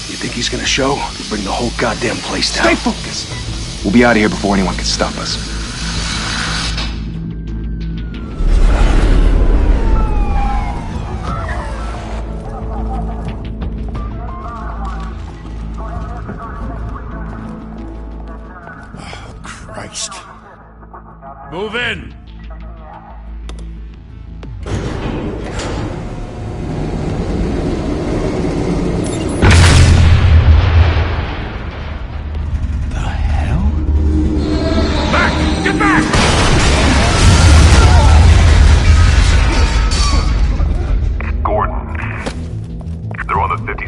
You think he's gonna show? He'll bring the whole goddamn place down. Stay focused! We'll be out of here before anyone can stop us. Oh, Christ. Move in!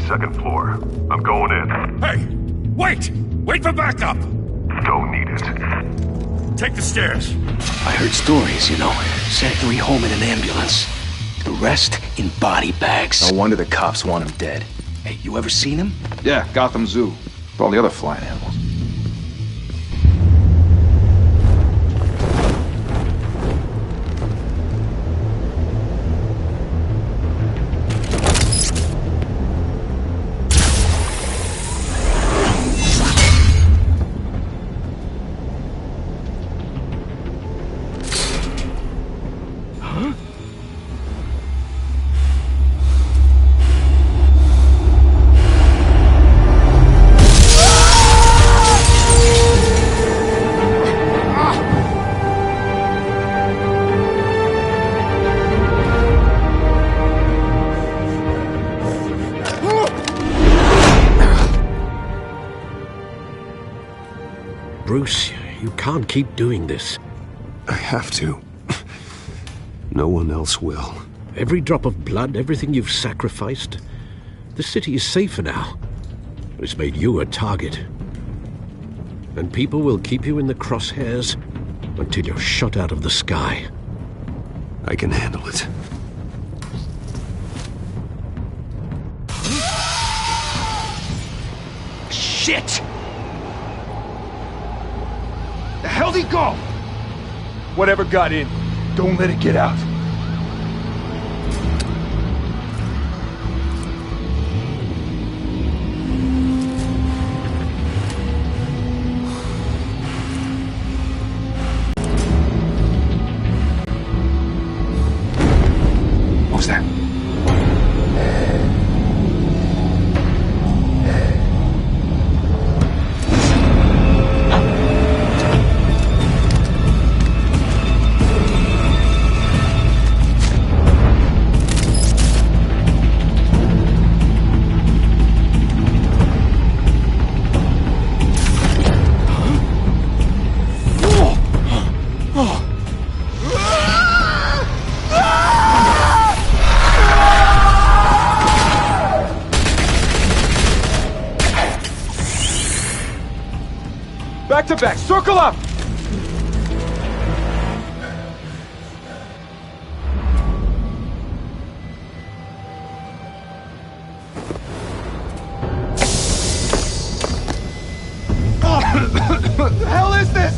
Second floor. I'm going in. Hey! Wait! Wait for backup! Don't need it. Take the stairs. I heard stories, you know. Sent 3 home in an ambulance. The rest in body bags. No wonder the cops want him dead. Hey, you ever seen him? Yeah, Gotham Zoo. With all the other flying animals. Bruce, you can't keep doing this. I have to. No one else will. Every drop of blood, everything you've sacrificed. The city is safer now. It's made you a target. And people will keep you in the crosshairs until you're shot out of the sky. I can handle it. Shit! The hell'd he go? Whatever got in, don't let it get out. What was that? Back to back, circle up! What the hell is this?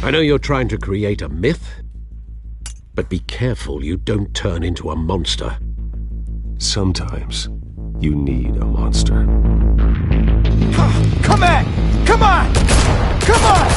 I know you're trying to create a myth, but be careful you don't turn into a monster. Sometimes you need a monster. Come on! Come on! Come on!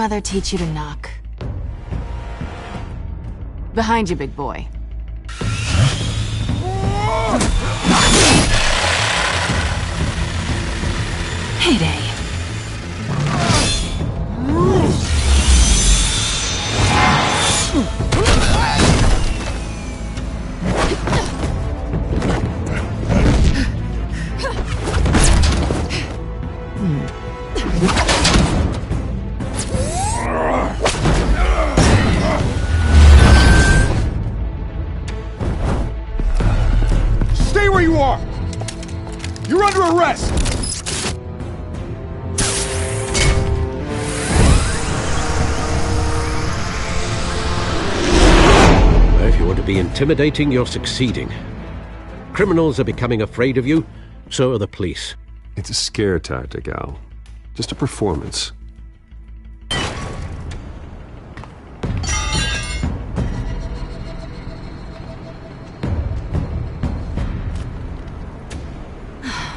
mother teach you to knock? Behind you, big boy. Heyday. Stay where you are! You're under arrest! If you want to be intimidating, you're succeeding. Criminals are becoming afraid of you, so are the police. It's a scare tactic, Al. Just a performance.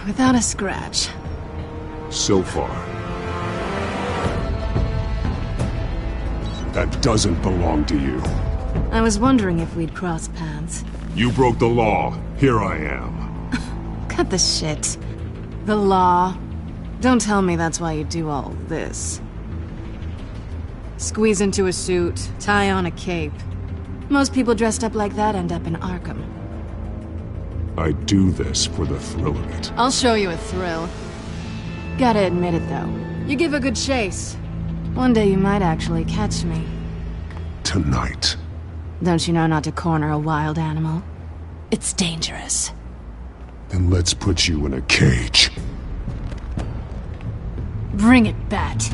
Without a scratch. So far. That doesn't belong to you. I was wondering if we'd cross paths. You broke the law. Here I am. Cut the shit. The law. Don't tell me that's why you do all this. Squeeze into a suit, tie on a cape. Most people dressed up like that end up in Arkham. I do this for the thrill of it. I'll show you a thrill. Gotta admit it, though. You give a good chase. One day you might actually catch me. Tonight. Don't you know not to corner a wild animal? It's dangerous. Then let's put you in a cage. Bring it, Bat.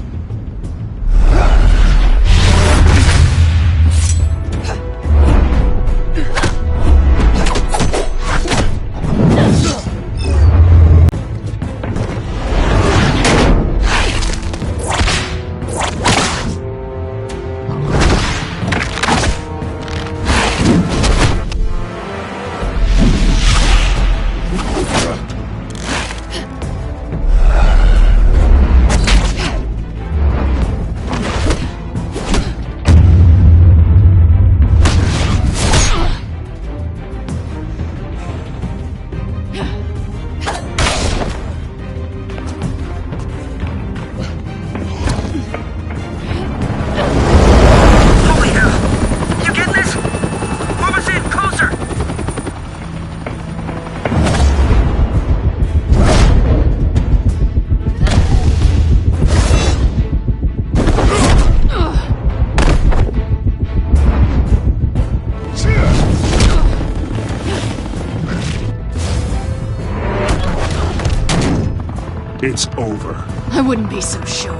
It's over. I wouldn't be so sure.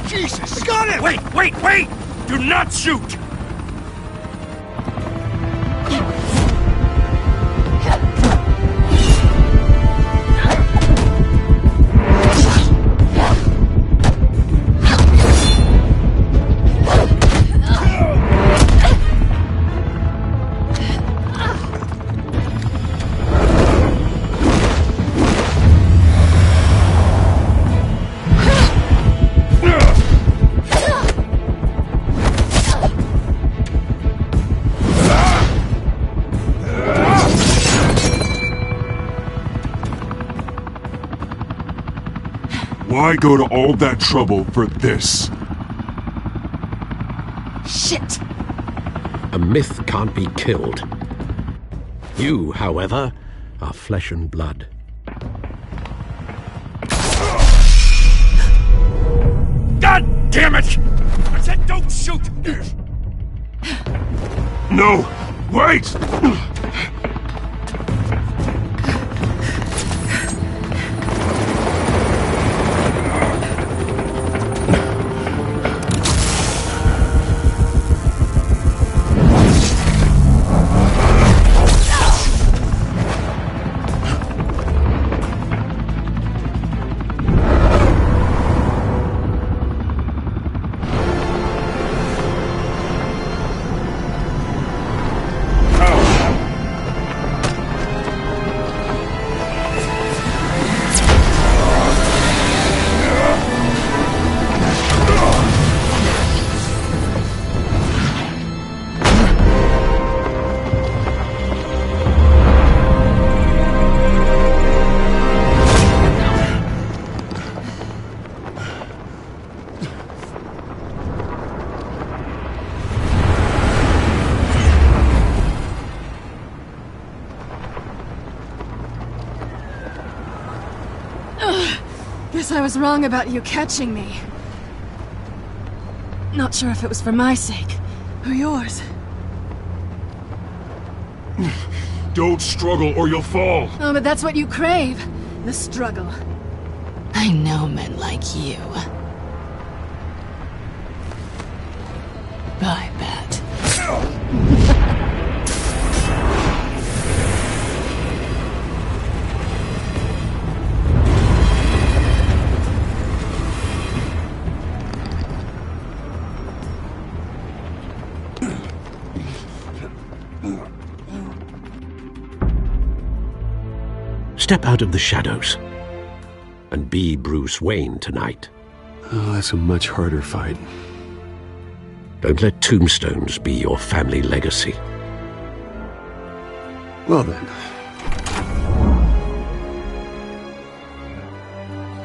Jesus! Got him! Wait! Do not shoot! Why go to all that trouble for this? Shit! A myth can't be killed. You, however, are flesh and blood. God damn it! I said don't shoot! No! Wait! Guess I was wrong about you catching me. Not sure if it was for my sake, or yours. Don't struggle or you'll fall. Oh, but that's what you crave. The struggle. I know men like you. I bet. Step out of the shadows and be Bruce Wayne tonight. Oh, that's a much harder fight. Don't let tombstones be your family legacy. Well then.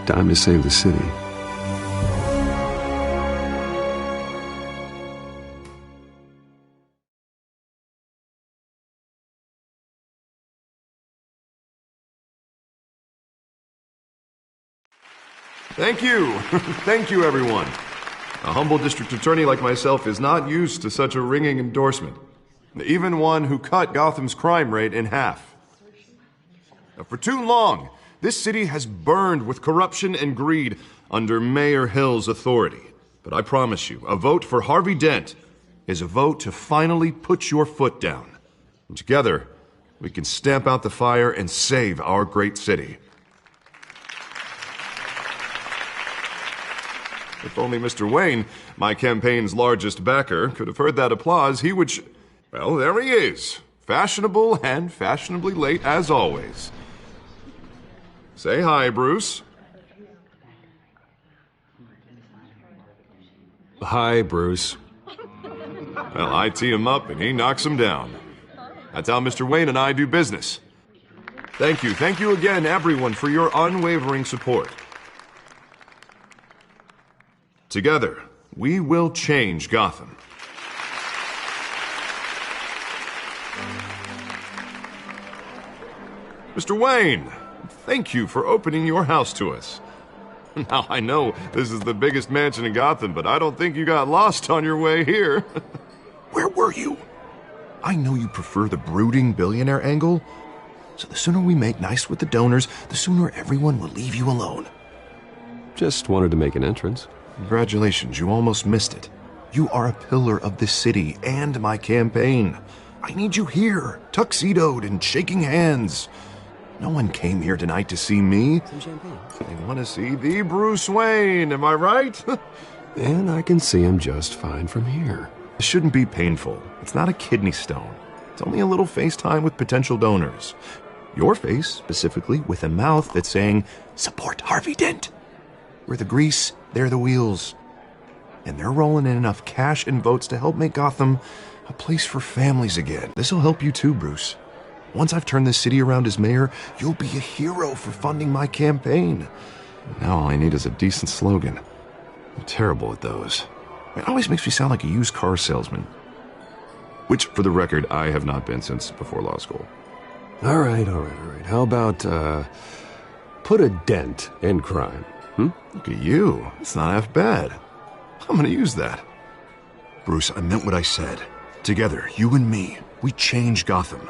Time to save the city. Thank you. Thank you, everyone. A humble district attorney like myself is not used to such a ringing endorsement. Even one who cut Gotham's crime rate in half. For too long, this city has burned with corruption and greed under Mayor Hill's authority. But I promise you, a vote for Harvey Dent is a vote to finally put your foot down. And together, we can stamp out the fire and save our great city. If only Mr. Wayne, my campaign's largest backer, could have heard that applause, he would well, there he is. Fashionable and fashionably late as always. Say hi, Bruce. Hi, Bruce. Well, I tee him up and he knocks him down. That's how Mr. Wayne and I do business. Thank you. Thank you again, everyone, for your unwavering support. Together, we will change Gotham. Mr. Wayne, thank you for opening your house to us. Now, I know this is the biggest mansion in Gotham, but I don't think you got lost on your way here. Where were you? I know you prefer the brooding billionaire angle, so the sooner we make nice with the donors, the sooner everyone will leave you alone. Just wanted to make an entrance. Congratulations, you almost missed it. You are a pillar of this city and my campaign. I need you here, tuxedoed and shaking hands. No one came here tonight to see me. Some champagne. They want to see the Bruce Wayne, am I right? And I can see him just fine from here. It shouldn't be painful. It's not a kidney stone. It's only a little FaceTime with potential donors. Your face, specifically, with a mouth that's saying, support Harvey Dent. We're the grease, they're the wheels. And they're rolling in enough cash and votes to help make Gotham a place for families again. This'll help you too, Bruce. Once I've turned this city around as mayor, you'll be a hero for funding my campaign. Now all I need is a decent slogan. I'm terrible at those. It always makes me sound like a used car salesman. Which, for the record, I have not been since before law school. All right. How about, put a dent in crime? Look at you. It's not half bad. I'm gonna use that. Bruce, I meant what I said. Together, you and me, we change Gotham.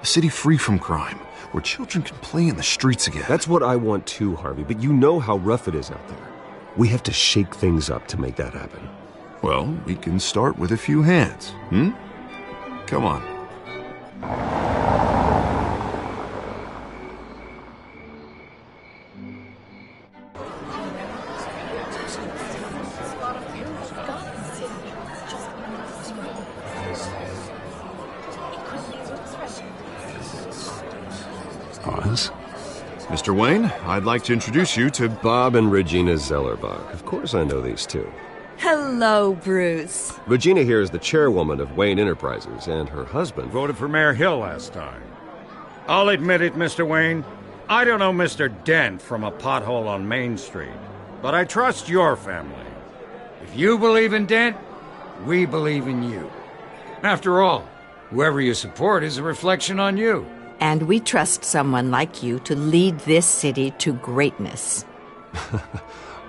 A city free from crime, where children can play in the streets again. That's what I want too, Harvey, but you know how rough it is out there. We have to shake things up to make that happen. Well, we can start with a few hands, Come on. Pause. Mr. Wayne, I'd like to introduce you to Bob and Regina Zellerbach. Of course I know these two. Hello, Bruce. Regina here is the chairwoman of Wayne Enterprises, and her husband Voted for Mayor Hill last time. I'll admit it, Mr. Wayne. I don't know Mr. Dent from a pothole on Main Street, but I trust your family. If you believe in Dent, we believe in you. After all, whoever you support is a reflection on you. And we trust someone like you to lead this city to greatness.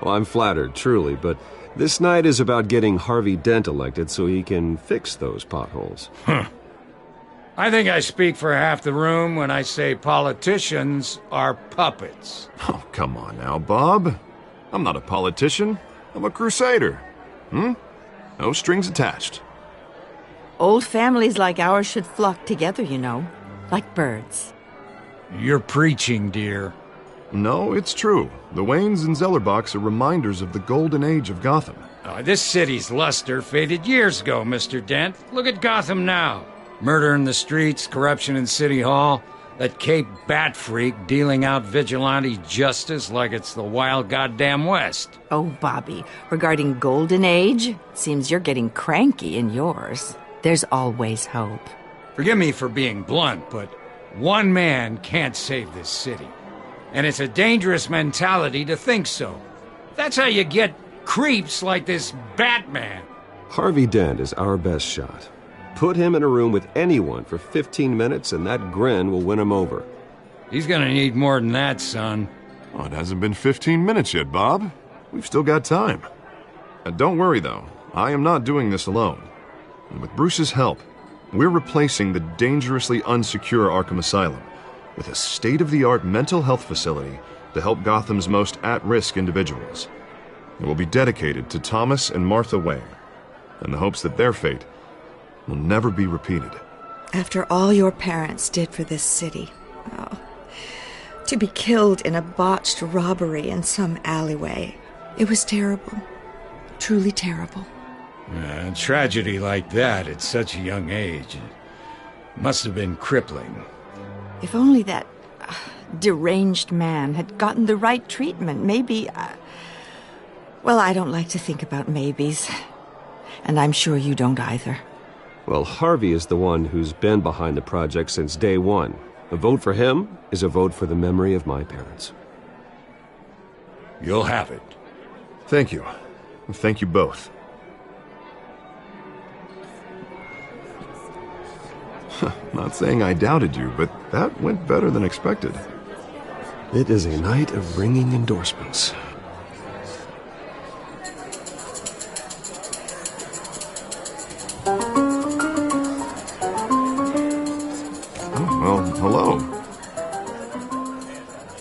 Well, I'm flattered, truly, but this night is about getting Harvey Dent elected so he can fix those potholes. I think I speak for half the room when I say politicians are puppets. Oh, come on now, Bob. I'm not a politician. I'm a crusader. No strings attached. Old families like ours should flock together, you know, like birds. You're preaching, dear. No, it's true. The Waynes and Zellerbachs are reminders of the golden age of Gotham. This city's luster faded years ago, Mr. Dent. Look at Gotham now. Murder in the streets, corruption in City Hall, that Cape Bat freak dealing out vigilante justice like it's the wild goddamn West. Oh, Bobby, regarding Golden Age, seems you're getting cranky in yours. There's always hope. Forgive me for being blunt, but one man can't save this city. And it's a dangerous mentality to think so. That's how you get creeps like this Batman. Harvey Dent is our best shot. Put him in a room with anyone for 15 minutes and that grin will win him over. He's gonna need more than that, son. Oh, it hasn't been 15 minutes yet, Bob. We've still got time. Don't worry, though. I am not doing this alone. And with Bruce's help, we're replacing the dangerously unsecure Arkham Asylum with a state-of-the-art mental health facility to help Gotham's most at-risk individuals. It will be dedicated to Thomas and Martha Wayne, in the hopes that their fate will never be repeated. After all your parents did for this city, to be killed in a botched robbery in some alleyway, it was terrible. Truly terrible. A tragedy like that at such a young age must have been crippling. If only that deranged man had gotten the right treatment, maybe... Well, I don't like to think about maybes. And I'm sure you don't either. Well, Harvey is the one who's been behind the project since day one. A vote for him is a vote for the memory of my parents. You'll have it. Thank you. Thank you both. Not saying I doubted you, but that went better than expected. It is a night of ringing endorsements. Well, hello.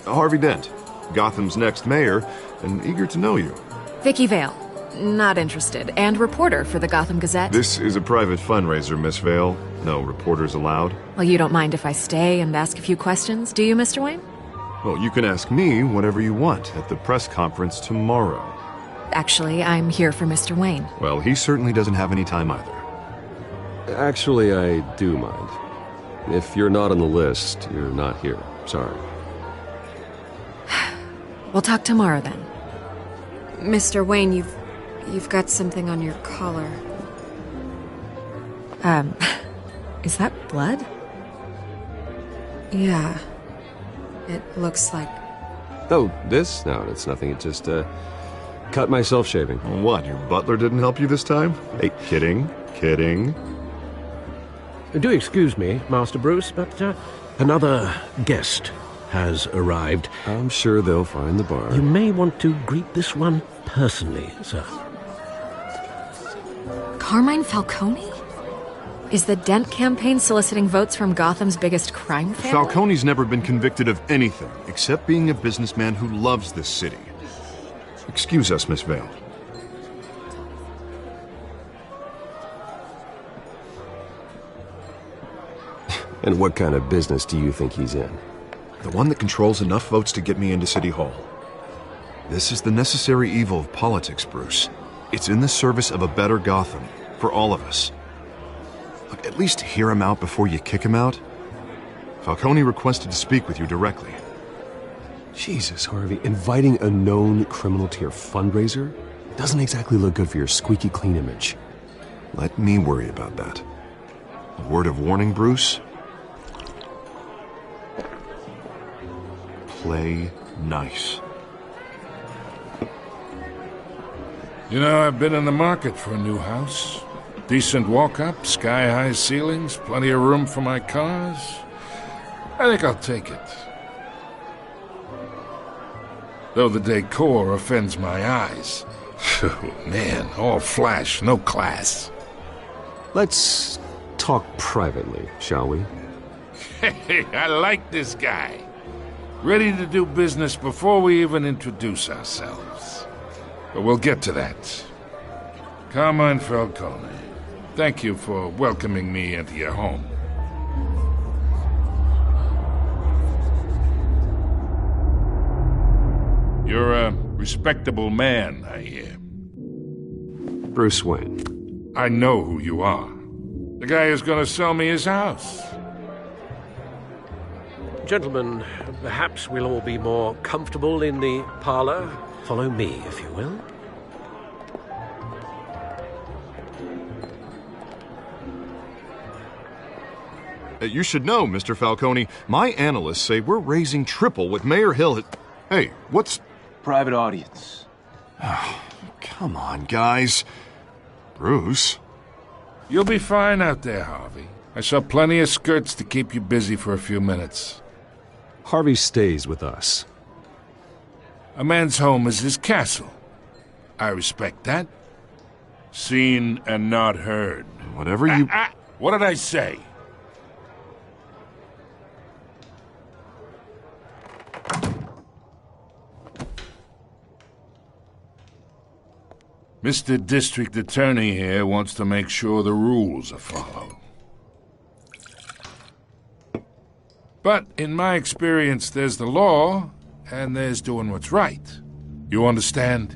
Harvey Dent, Gotham's next mayor, and eager to know you. Vicky Vale. Not interested. And reporter for the Gotham Gazette. This is a private fundraiser, Miss Vale. No reporters allowed. Well, you don't mind if I stay and ask a few questions, do you, Mr. Wayne? Well, you can ask me whatever you want at the press conference tomorrow. Actually, I'm here for Mr. Wayne. Well, he certainly doesn't have any time either. Actually, I do mind. If you're not on the list, you're not here. Sorry. We'll talk tomorrow then. Mr. Wayne, you've got something on your collar. Is that blood? Yeah. It looks like... Oh, this? No, it's nothing. It just, cut myself shaving. What, your butler didn't help you this time? Hey, kidding. Do excuse me, Master Bruce, but another guest has arrived. I'm sure they'll find the bar. You may want to greet this one personally, sir. Carmine Falcone? Is the Dent campaign soliciting votes from Gotham's biggest crime family? Falcone's never been convicted of anything except being a businessman who loves this city. Excuse us, Miss Vale. And what kind of business do you think he's in? The one that controls enough votes to get me into City Hall. This is the necessary evil of politics, Bruce. It's in the service of a better Gotham, for all of us. Look, at least hear him out before you kick him out. Falcone requested to speak with you directly. Jesus, Harvey, inviting a known criminal to your fundraiser doesn't exactly look good for your squeaky clean image. Let me worry about that. A word of warning, Bruce. Play nice. You know, I've been in the market for a new house. Decent walk-up, sky-high ceilings, plenty of room for my cars. I think I'll take it. though the decor offends my eyes. Oh, man, all flash, no class. Let's talk privately, shall we? Hey, I like this guy. Ready to do business before we even introduce ourselves. But we'll get to that. Carmine Falcone, thank you for welcoming me into your home. You're a respectable man, I hear. Bruce Wayne. I know who you are. The guy who's going to sell me his house. Gentlemen, perhaps we'll all be more comfortable in the parlor. Follow me, if you will. You should know, Mr. Falcone, my analysts say we're raising triple what Mayor Hill had... Hey, what's... Private audience. Come on, guys. Bruce? You'll be fine out there, Harvey. I saw plenty of skirts to keep you busy for a few minutes. Harvey stays with us. A man's home is his castle. I respect that. Seen and not heard. Whatever you... What did I say? Mr. District Attorney here wants to make sure the rules are followed. But in my experience, there's the law, and there's doing what's right. You understand?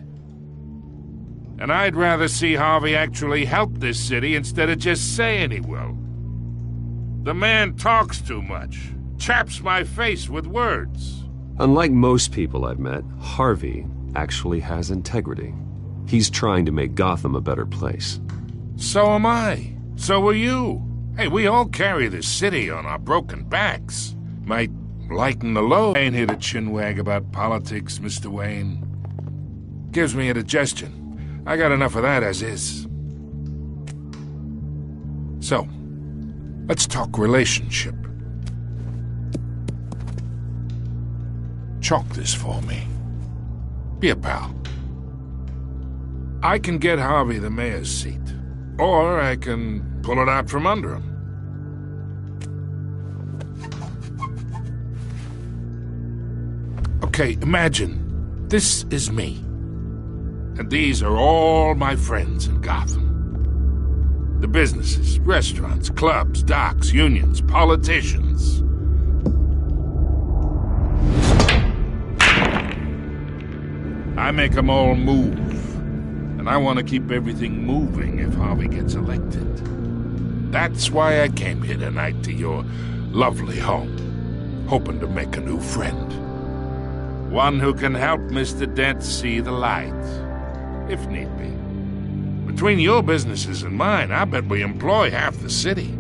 And I'd rather see Harvey actually help this city instead of just saying he will. The man talks too much, chaps my face with words. Unlike most people I've met, Harvey actually has integrity. He's trying to make Gotham a better place. So am I. So are you. Hey, we all carry this city on our broken backs. Might lighten the load. I ain't here to chinwag about politics, Mr. Wayne. Gives me indigestion. I got enough of that as is. So, let's talk relationship. Chalk this for me. Be a pal. I can get Harvey the mayor's seat, or I can pull it out from under him. Okay, imagine this is me, and these are all my friends in Gotham. The businesses, restaurants, clubs, docks, unions, politicians. I make them all move. And I want to keep everything moving if Harvey gets elected. That's why I came here tonight to your lovely home, hoping to make a new friend. One who can help Mr. Dent see the light, if need be. Between your businesses and mine, I bet we employ half the city.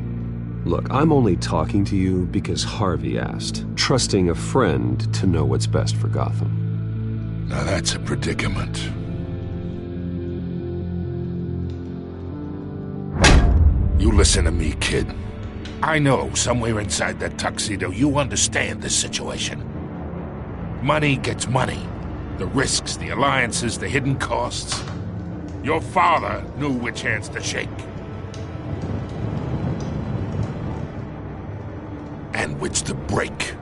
Look, I'm only talking to you because Harvey asked, trusting a friend to know what's best for Gotham. Now that's a predicament. You listen to me, kid. I know somewhere inside that tuxedo you understand this situation. Money gets money. The risks, the alliances, the hidden costs. Your father knew which hands to shake. And which to break.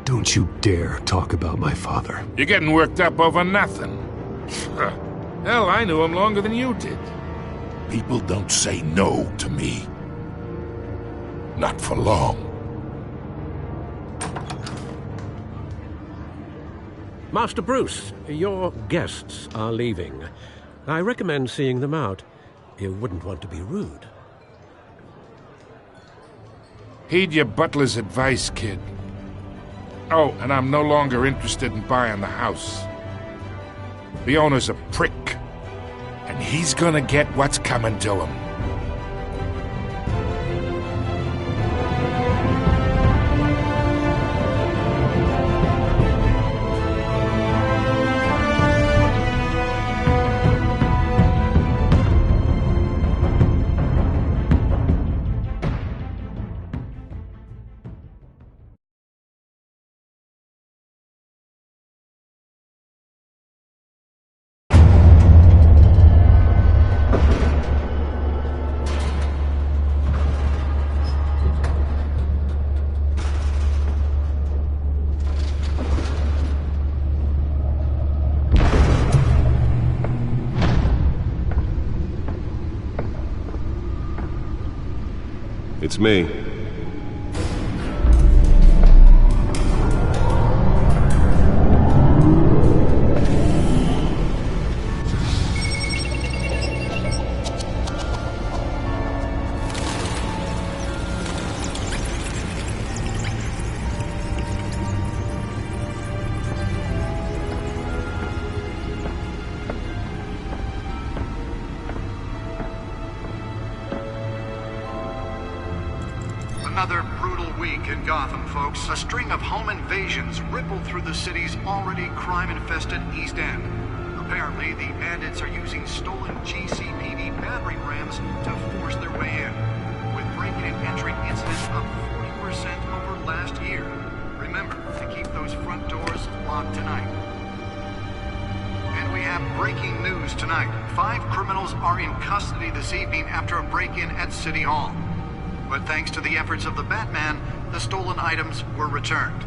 Don't you dare talk about my father. You're getting worked up over nothing. Hell, I knew him longer than you did. People don't say no to me. Not for long. Master Bruce, your guests are leaving. I recommend seeing them out. You wouldn't want to be rude. Heed your butler's advice, kid. Oh, and I'm no longer interested in buying the house. The owner's a prick. And he's gonna get what's coming to him. It's me. Another brutal week in Gotham, folks. A string of home invasions rippled through the city's already crime-infested East End. Apparently, the bandits are using stolen GCPD battering rams to force their way in, with break-in and entry incidents up 40% over last year. Remember to keep those front doors locked tonight. And we have breaking news tonight. 5 criminals are in custody this evening after a break-in at City Hall. But thanks to the efforts of the Batman, the stolen items were returned.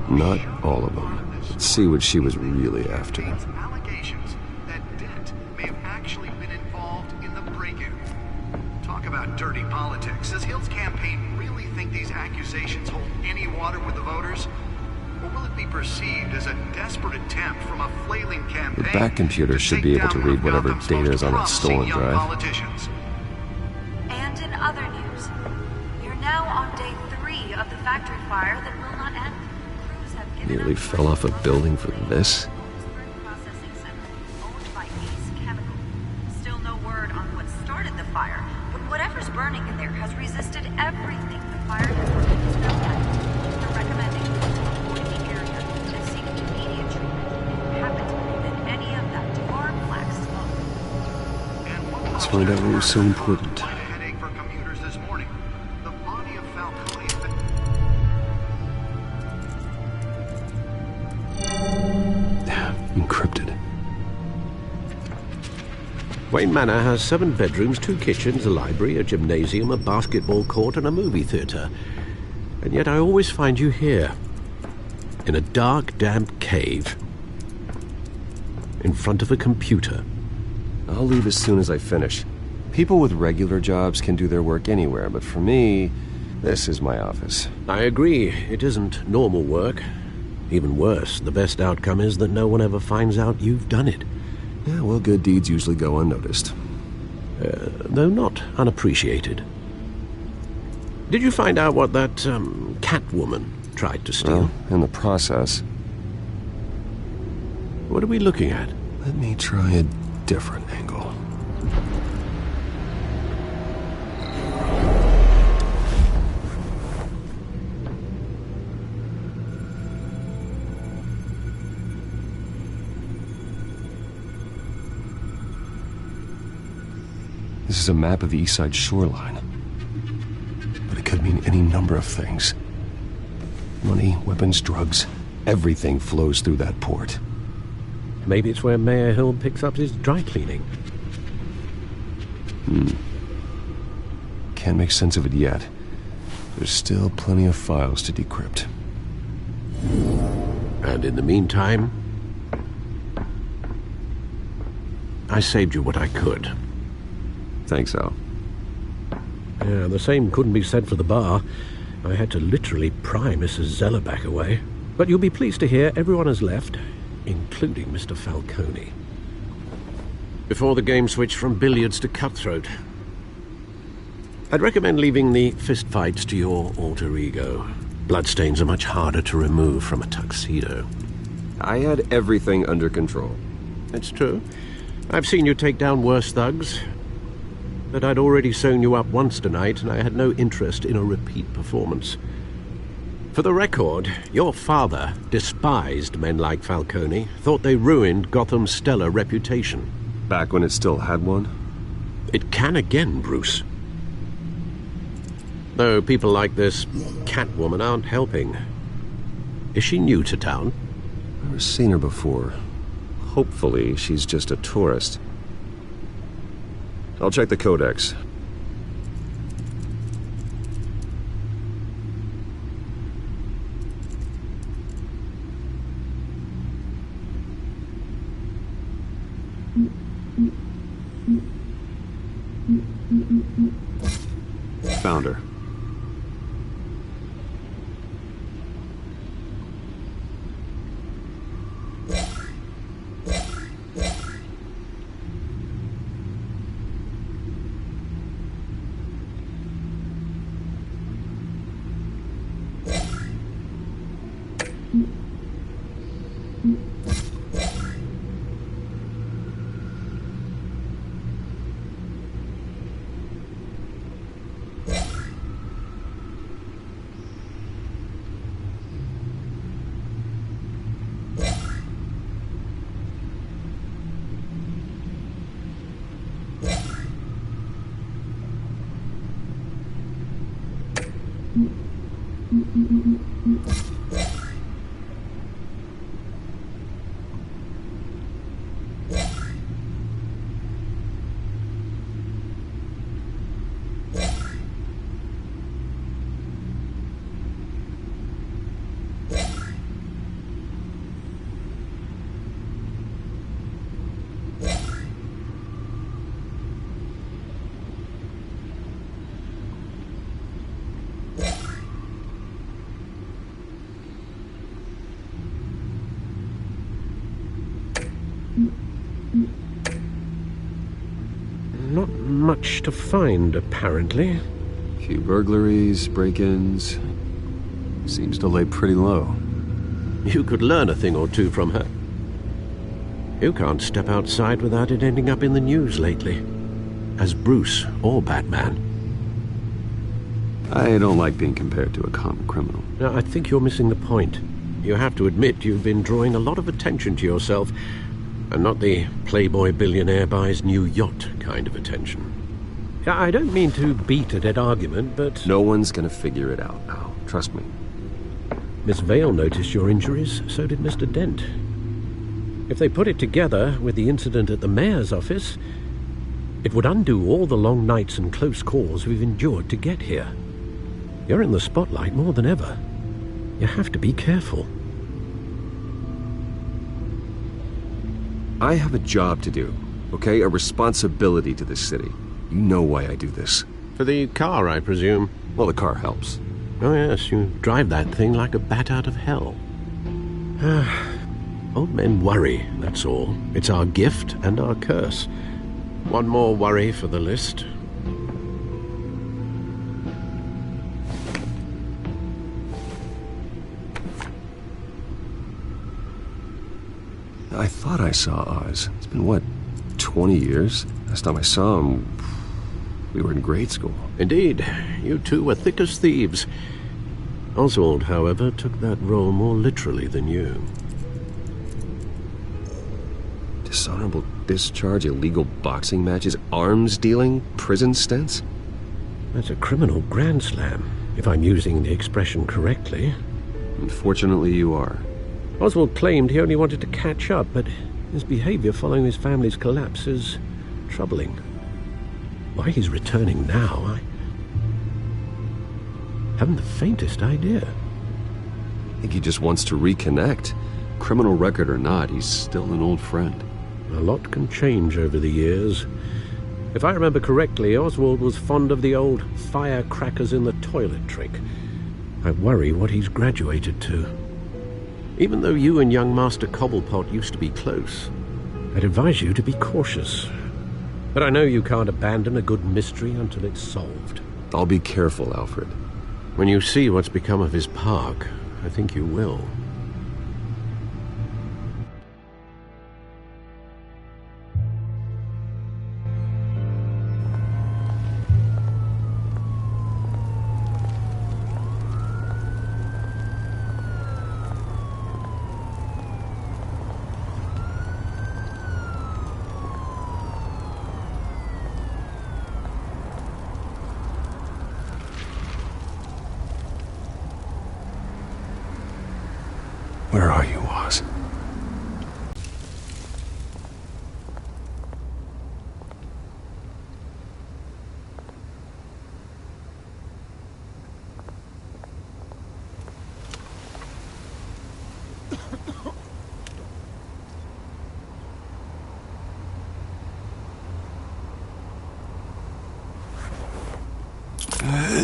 Not all of them. Let's see what she was really after. Allegations that Dent may have actually been involved in the break-in. Talk about dirty politics. Does Hill's campaign really think these accusations hold any water with the voters? Or will it be perceived as a desperate attempt from a flailing campaign? The back computer should be able to read whatever data is on that stolen drive. Politicians. And in other news, you're now on day 3 of the factory fire that will not end. Crews have given Nearly fell off a building for this. processing center owned by Ace Chemical. Still no word on what started the fire, but whatever's burning in there has resisted everything the fire department has found at. They're recommending avoid the area and seek immediate treatment if you happen than any of that tar black smoke. Let's find out what was so important. Encrypted. Wayne Manor has 7 bedrooms, 2 kitchens, a library, a gymnasium, a basketball court, and a movie theatre. And yet I always find you here, in a dark, damp cave, in front of a computer. I'll leave as soon as I finish. People with regular jobs can do their work anywhere, but for me, this is my office. I agree. It isn't normal work. Even worse, the best outcome is that no one ever finds out you've done it. Yeah, well, good deeds usually go unnoticed. Though not unappreciated. Did you find out what that, Catwoman tried to steal? Well, in the process. What are we looking at? Let me try a different angle. This is a map of the East Side shoreline. But it could mean any number of things. Money, weapons, drugs, everything flows through that port. Maybe it's where Mayor Hill picks up his dry cleaning. Can't make sense of it yet. There's still plenty of files to decrypt. And in the meantime, I saved you what I could. Thanks, Al. Yeah, the same couldn't be said for the bar. I had to literally pry Mrs. Zeller back away. But you'll be pleased to hear everyone has left, including Mr. Falcone. Before the game switched from billiards to cutthroat. I'd recommend leaving the fistfights to your alter ego. Bloodstains are much harder to remove from a tuxedo. I had everything under control. It's true. I've seen you take down worse thugs. But I'd already sewn you up once tonight, and I had no interest in a repeat performance. For the record, your father despised men like Falcone, thought they ruined Gotham's stellar reputation. Back when it still had one? It can again, Bruce. Though people like this Catwoman aren't helping. Is she new to town? Never seen her before. Hopefully, she's just a tourist. I'll check the codex. found her. Not much to find, apparently. Few burglaries, break-ins. Seems to lay pretty low. You could learn a thing or two from her. You can't step outside without it ending up in the news lately. As Bruce or Batman. I don't like being compared to a common criminal. Now, I think you're missing the point. You have to admit you've been drawing a lot of attention to yourself, and not the playboy billionaire buys new yacht kind of attention. I don't mean to beat a dead argument, but... No one's gonna figure it out now. Trust me. Miss Vale noticed your injuries, so did Mr. Dent. If they put it together with the incident at the mayor's office, it would undo all the long nights and close calls we've endured to get here. You're in the spotlight more than ever. You have to be careful. I have a job to do, okay? A responsibility to this city. You know why I do this. For the car, I presume? Well, the car helps. Oh yes, you drive that thing like a bat out of hell. Old men worry, that's all. It's our gift and our curse. One more worry for the list. I thought I saw Oz. It's been, what, 20 years? Last time I saw him, we were in grade school. Indeed. You two were thick as thieves. Oswald, however, took that role more literally than you. Dishonorable discharge, illegal boxing matches, arms dealing, prison stints? That's a criminal grand slam, if I'm using the expression correctly. Unfortunately, you are. Oswald claimed he only wanted to catch up, but his behavior following his family's collapse is troubling. Why he's returning now, I haven't the faintest idea. I think he just wants to reconnect. Criminal record or not, he's still an old friend. A lot can change over the years. If I remember correctly, Oswald was fond of the old firecrackers in the toilet trick. I worry what he's graduated to. Even though you and young Master Cobblepot used to be close, I'd advise you to be cautious. But I know you can't abandon a good mystery until it's solved. I'll be careful, Alfred. When you see what's become of his park, I think you will. Where are you, Oz?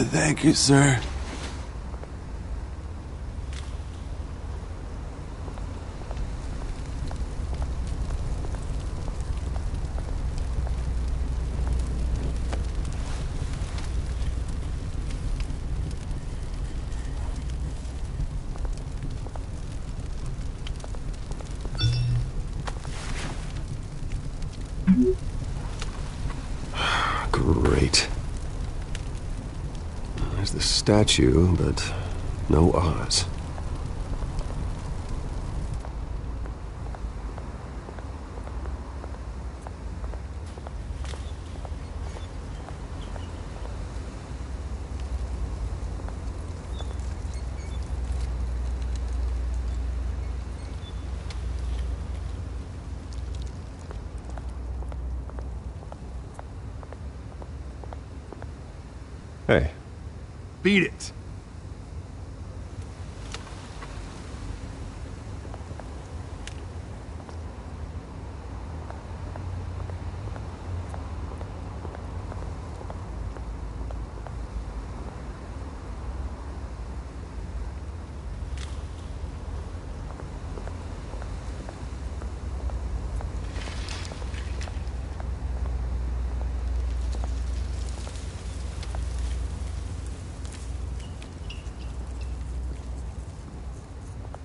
Thank you, sir. Great. There's the statue, but no Oz. Hey. Beat it.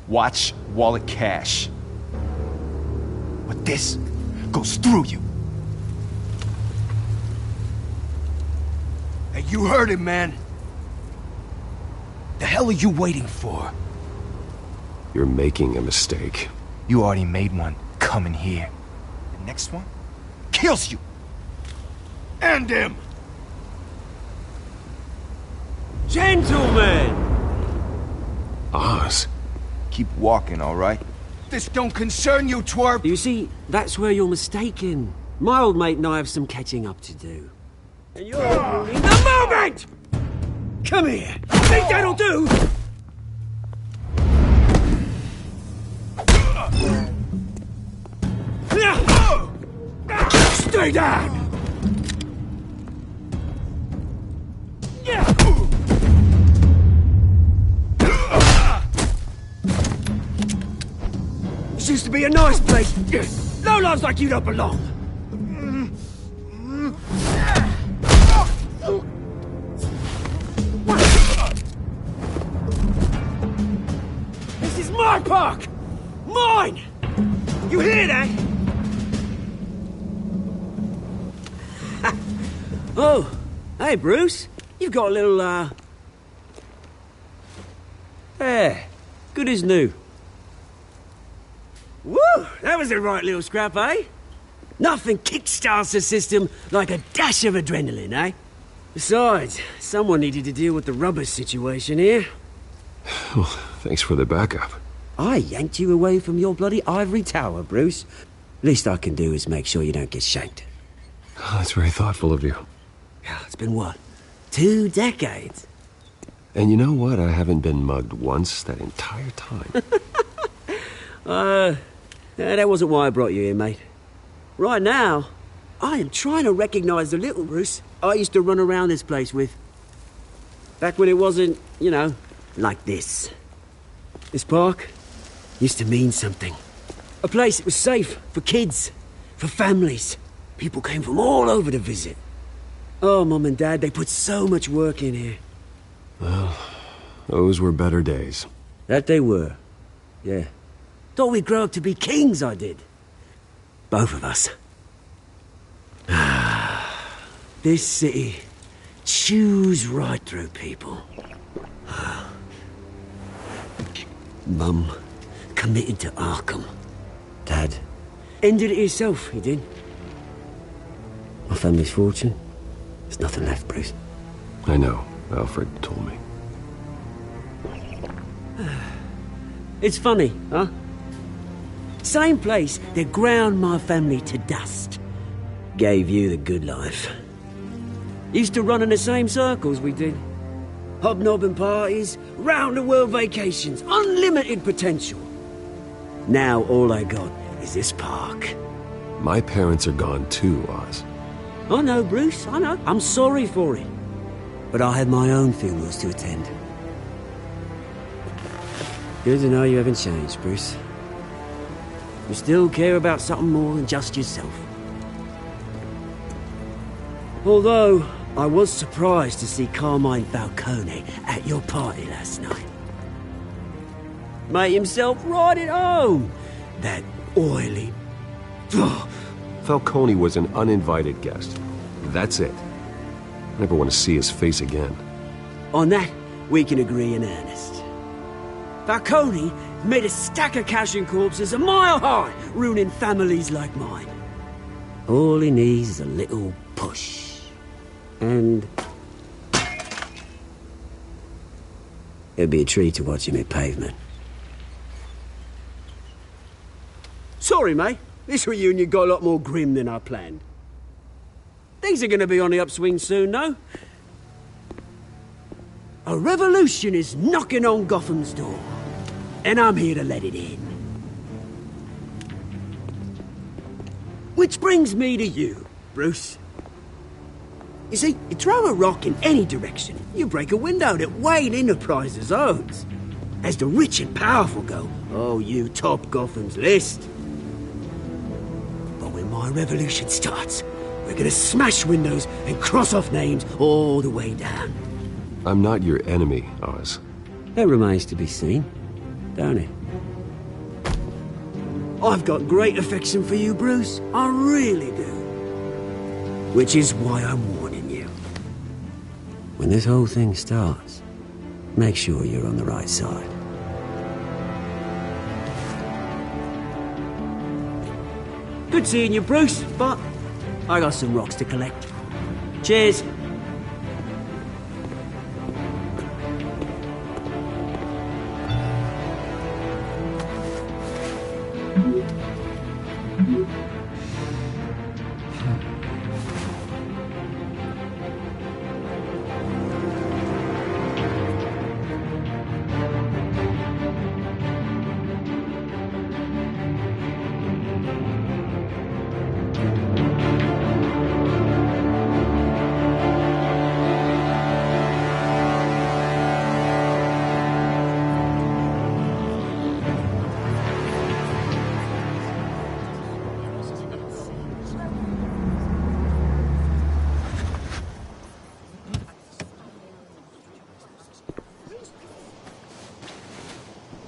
Watch wallet cash. But this goes through you. Hey, you heard it, man. The hell are you waiting for? You're making a mistake. You already made one coming here. The next one kills you. And him. Gentlemen! Oz. Keep walking, all right? This don't concern you, twerp! You see, that's where you're mistaken. My old mate and I have some catching up to do. And you're ruining the moment! Come here! Think that'll do? Stay down! This used to be a nice place. Lowlifes like you don't belong. This is my park! Mine! You hear that? Oh, hey Bruce. You've got a little, There. Good as new. Woo! That was a right little scrap, eh? Nothing kickstarts the system like a dash of adrenaline, eh? Besides, someone needed to deal with the rubber situation here. Well, thanks for the backup. I yanked you away from your bloody ivory tower, Bruce. Least I can do is make sure you don't get shanked. Oh, that's very thoughtful of you. It's been what? 2 decades? And you know what? I haven't been mugged once that entire time. That wasn't why I brought you here, mate. Right now, I am trying to recognize the little Bruce I used to run around this place with. Back when it wasn't, you know, like this. This park used to mean something. A place that was safe for kids, for families. People came from all over to visit. Oh, Mum and Dad, they put so much work in here. Well, those were better days. That they were, yeah. Thought we'd grow up to be kings, I did. Both of us. This city chews right through people. Mum committed to Arkham. Dad ended it himself, he did. My family's fortune, there's nothing left, Bruce. I know. Alfred told me. It's funny, huh? Same place that ground my family to dust. Gave you the good life. Used to run in the same circles we did. Hobnobbing parties, round-the-world vacations, unlimited potential. Now all I got is this park. My parents are gone too, Oz. I know, Bruce, I know. I'm sorry for it. but I had my own funerals to attend. Good to know you haven't changed, Bruce. You still care about something more than just yourself. Although, I was surprised to see Carmine Falcone at your party last night. Made himself right at home. That oily... Falcone was an uninvited guest. That's it. Never want to see his face again. On that, we can agree in earnest. Falcone made a stack of cashing corpses a mile high, ruining families like mine. All he needs is a little push. And... it'd be a treat to watch him hit pavement. Sorry, mate. This reunion got a lot more grim than I planned. Things are going to be on the upswing soon, no? A revolution is knocking on Gotham's door, and I'm here to let it in. Which brings me to you, Bruce. You see, you throw a rock in any direction, you break a window that Wayne Enterprises owns. As the rich and powerful go, oh, you top Gotham's list. But when my revolution starts, we're gonna smash windows and cross off names all the way down. I'm not your enemy, Oz. That remains to be seen, don't it? I've got great affection for you, Bruce. I really do. Which is why I'm warning you. When this whole thing starts, make sure you're on the right side. Good seeing you, Bruce, but I got some rocks to collect. Cheers.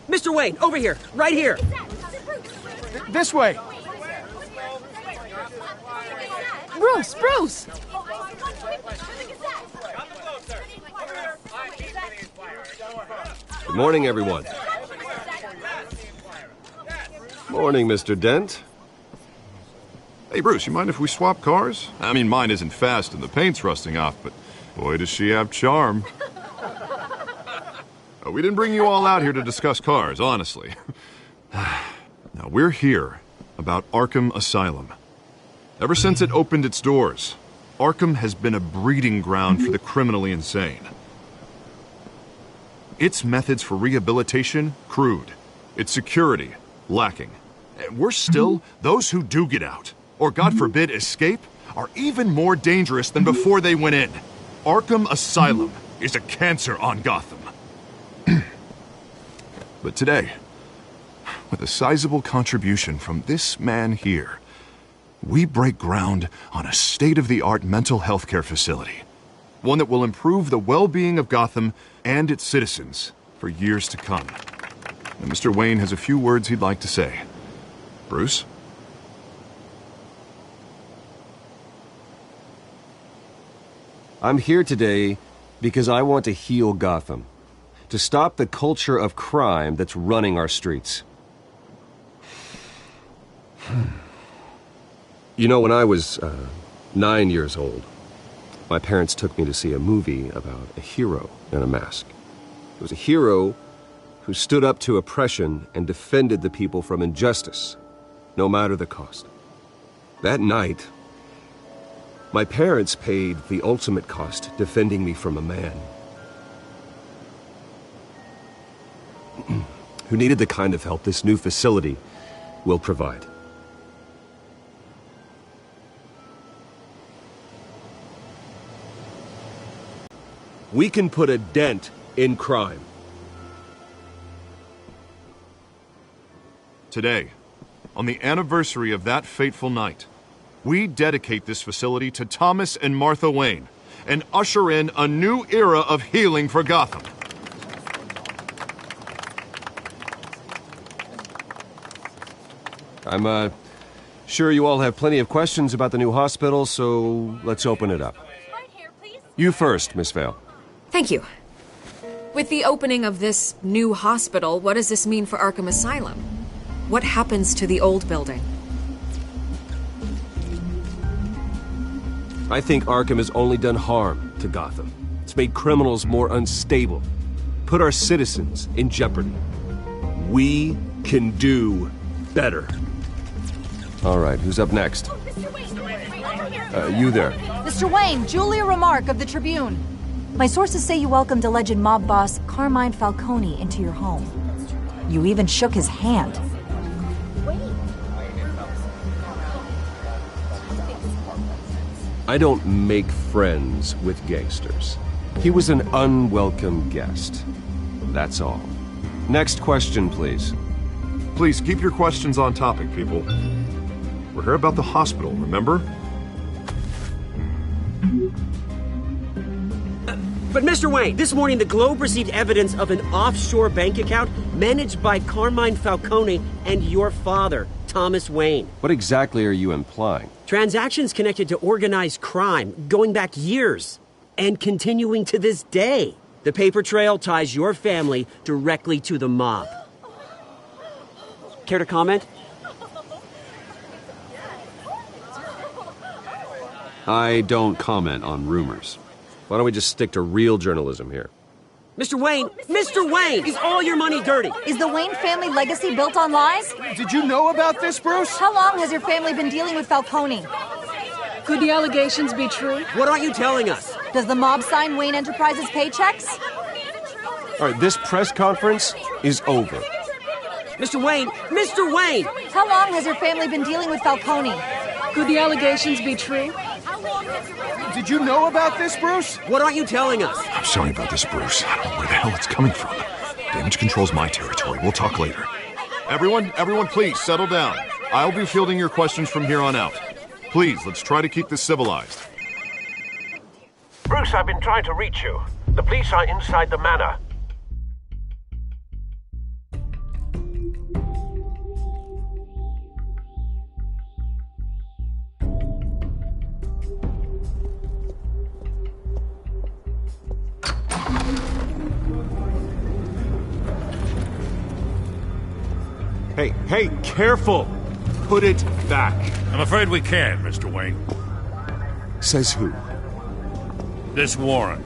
Mr. Wayne, over here, right here. This way. Bruce! Good morning, everyone. Morning, Mr. Dent. Hey, Bruce, you mind if we swap cars? I mean, mine isn't fast and the paint's rusting off, but boy, does she have charm. We didn't bring you all out here to discuss cars, honestly. Now, we're here about Arkham Asylum. Ever since it opened its doors, Arkham has been a breeding ground for the criminally insane. Its methods for rehabilitation, crude. Its security, lacking. And worse still, those who do get out, or God forbid, escape, are even more dangerous than before they went in. Arkham Asylum is a cancer on Gotham. But today, with a sizable contribution from this man here, we break ground on a state-of-the-art mental health care facility. One that will improve the well-being of Gotham and its citizens for years to come. And Mr. Wayne has a few words he'd like to say. Bruce? I'm here today because I want to heal Gotham. To stop the culture of crime that's running our streets. You know, when I was 9 years old, my parents took me to see a movie about a hero in a mask. It was a hero who stood up to oppression and defended the people from injustice, no matter the cost. That night, my parents paid the ultimate cost defending me from a man who needed the kind of help this new facility will provide. we can put a dent in crime. Today, on the anniversary of that fateful night, we dedicate this facility to Thomas and Martha Wayne and usher in a new era of healing for Gotham. I'm sure you all have plenty of questions about the new hospital, so let's open it up. You first, Miss Vale. Thank you. With the opening of this new hospital, what does this mean for Arkham Asylum? What happens to the old building? I think Arkham has only done harm to Gotham. It's made criminals more unstable, put our citizens in jeopardy. We can do better. All right, who's up next? You there. Mr. Wayne, Julia Remark of the Tribune. My sources say you welcomed alleged mob boss Carmine Falcone into your home. You even shook his hand. I don't make friends with gangsters. He was an unwelcome guest. That's all. Next question, please. Please keep your questions on topic, people. We're here about the hospital, remember? But Mr. Wayne, this morning the Globe received evidence of an offshore bank account managed by Carmine Falcone and your father, Thomas Wayne. What exactly are you implying? Transactions connected to organized crime going back years and continuing to this day. The paper trail ties your family directly to the mob. Care to comment? I don't comment on rumors. Why don't we just stick to real journalism here? Mr. Wayne, is all your money dirty? Is the Wayne family legacy built on lies? Did you know about this, Bruce? How long has your family been dealing with Falcone? Could the allegations be true? What aren't you telling us? Does the mob sign Wayne Enterprises paychecks? All right, this press conference is over. Mr. Wayne! How long has your family been dealing with Falcone? Could the allegations be true? Did you know about this, Bruce? What aren't you telling us? I'm sorry about this, Bruce. I don't know where the hell it's coming from. Damage control's my territory. We'll talk later. Everyone, please settle down. I'll be fielding your questions from here on out. Please, let's try to keep this civilized. Bruce, I've been trying to reach you. The police are inside the manor. Hey, careful! Put it back. I'm afraid we can't, Mr. Wayne. Says who? This warrant.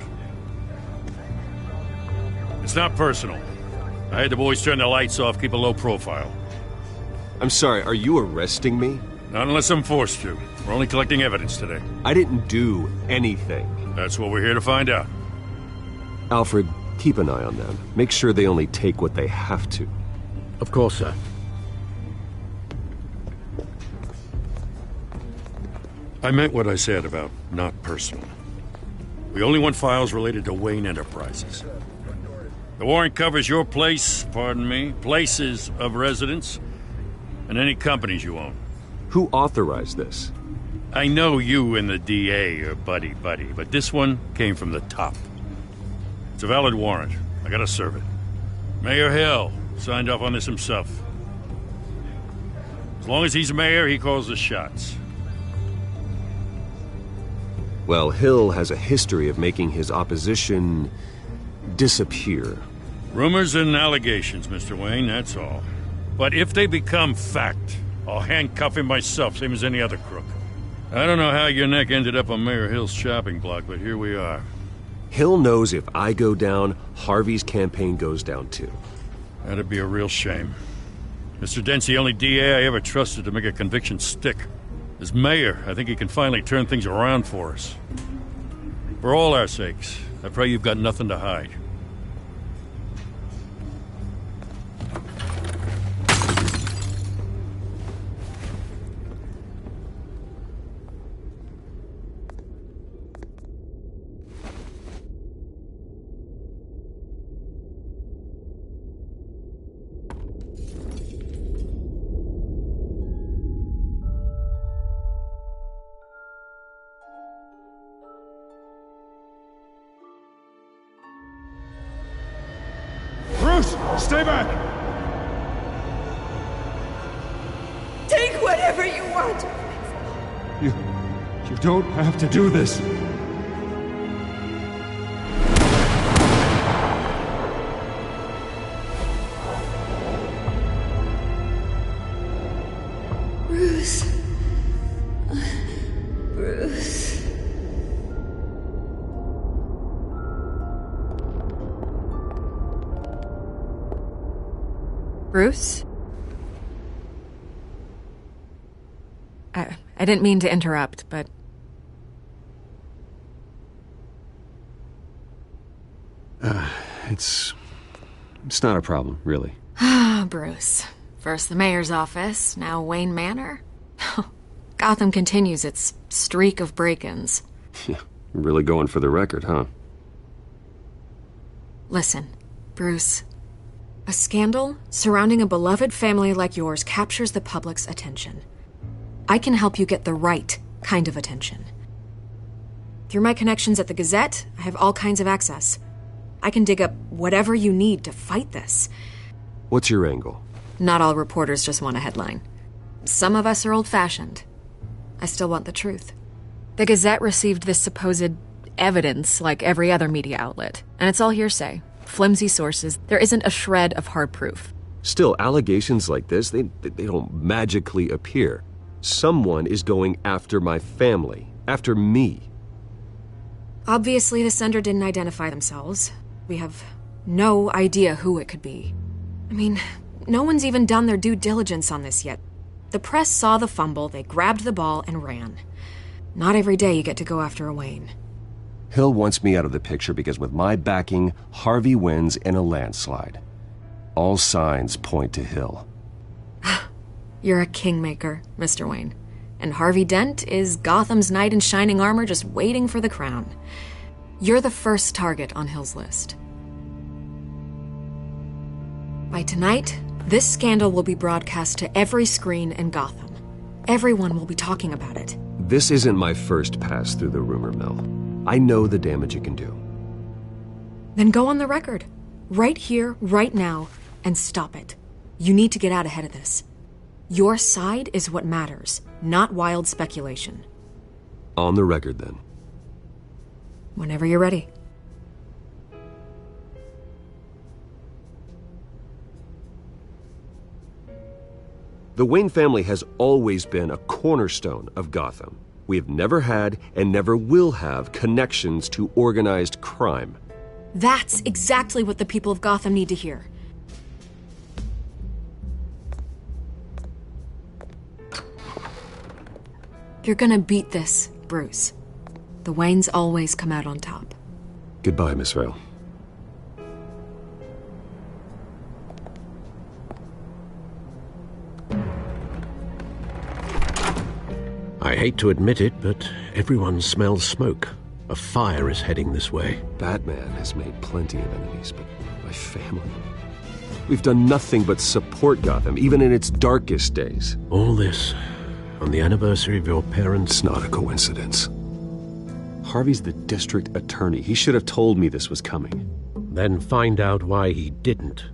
It's not personal. I had the boys turn the lights off, keep a low profile. I'm sorry, are you arresting me? Not unless I'm forced to. We're only collecting evidence today. I didn't do anything. That's what we're here to find out. Alfred, keep an eye on them. Make sure they only take what they have to. Of course, sir. I meant what I said about not personal. We only want files related to Wayne Enterprises. The warrant covers your places of residence, and any companies you own. Who authorized this? I know you and the DA are buddy-buddy, but this one came from the top. It's a valid warrant. I gotta serve it. Mayor Hill signed off on this himself. As long as he's mayor, he calls the shots. Well, Hill has a history of making his opposition disappear. Rumors and allegations, Mr. Wayne, that's all. But if they become fact, I'll handcuff him myself, same as any other crook. I don't know how your neck ended up on Mayor Hill's chopping block, but here we are. Hill knows if I go down, Harvey's campaign goes down too. That'd be a real shame. Mr. Dent's the only DA I ever trusted to make a conviction stick. As mayor, I think he can finally turn things around for us. For all our sakes, I pray you've got nothing to hide. Bruce, stay back! Take whatever you want. You don't have to do this. Bruce. Bruce. Bruce? I didn't mean to interrupt, but... It's not a problem, really. Ah, Bruce. First the mayor's office, now Wayne Manor. Gotham continues its streak of break-ins. Yeah, really going for the record, huh? Listen, Bruce. A scandal surrounding a beloved family like yours captures the public's attention. I can help you get the right kind of attention. Through my connections at the Gazette, I have all kinds of access. I can dig up whatever you need to fight this. What's your angle? Not all reporters just want a headline. Some of us are old-fashioned. I still want the truth. The Gazette received this supposed evidence like every other media outlet, and it's all hearsay. Flimsy sources. There isn't a shred of hard proof. Still, allegations like this, they don't magically appear. Someone is going after my family, after me. Obviously, the sender didn't identify themselves. We have no idea who it could be. I mean, no one's even done their due diligence on this yet. The press saw the fumble, they grabbed the ball and ran. Not every day you get to go after a Wayne. Hill wants me out of the picture because with my backing, Harvey wins in a landslide. All signs point to Hill. You're a kingmaker, Mr. Wayne. And Harvey Dent is Gotham's knight in shining armor just waiting for the crown. You're the first target on Hill's list. By tonight, this scandal will be broadcast to every screen in Gotham. Everyone will be talking about it. This isn't my first pass through the rumor mill. I know the damage it can do. Then go on the record. Right here, right now, and stop it. You need to get out ahead of this. Your side is what matters, not wild speculation. On the record, then. Whenever you're ready. The Wayne family has always been a cornerstone of Gotham. We have never had and never will have connections to organized crime. That's exactly what the people of Gotham need to hear. You're gonna beat this, Bruce. The Waynes always come out on top. Goodbye, Miss Vale. I hate to admit it, but everyone smells smoke. A fire is heading this way. Batman has made plenty of enemies, but my family... We've done nothing but support Gotham, even in its darkest days. All this on the anniversary of your parents'... It's not a coincidence. Harvey's the district attorney. He should have told me this was coming. Then find out why he didn't.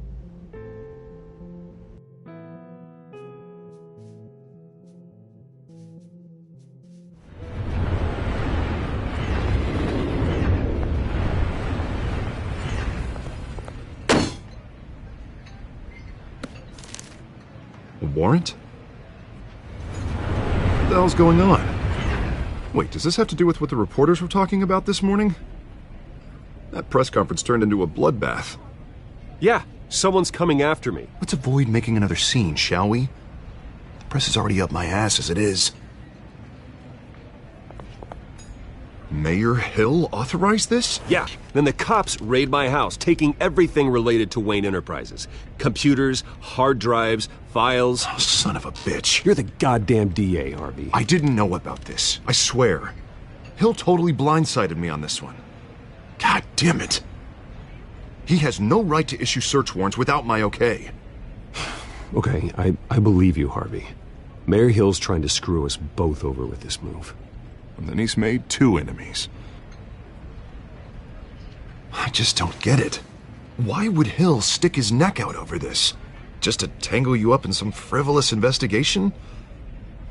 A warrant? What the hell's going on? Wait, does this have to do with what the reporters were talking about this morning? That press conference turned into a bloodbath. Yeah, someone's coming after me. Let's avoid making another scene, shall we? The press is already up my ass as it is. Mayor Hill authorized this? Yeah, then the cops raid my house, taking everything related to Wayne Enterprises. Computers, hard drives, files. Oh, son of a bitch. You're the goddamn DA, Harvey. I didn't know about this. I swear. Hill totally blindsided me on this one. God damn it. He has no right to issue search warrants without my okay. Okay, I believe you, Harvey. Mayor Hill's trying to screw us both over with this move. And then he's made two enemies. I just don't get it. Why would Hill stick his neck out over this? Just to tangle you up in some frivolous investigation?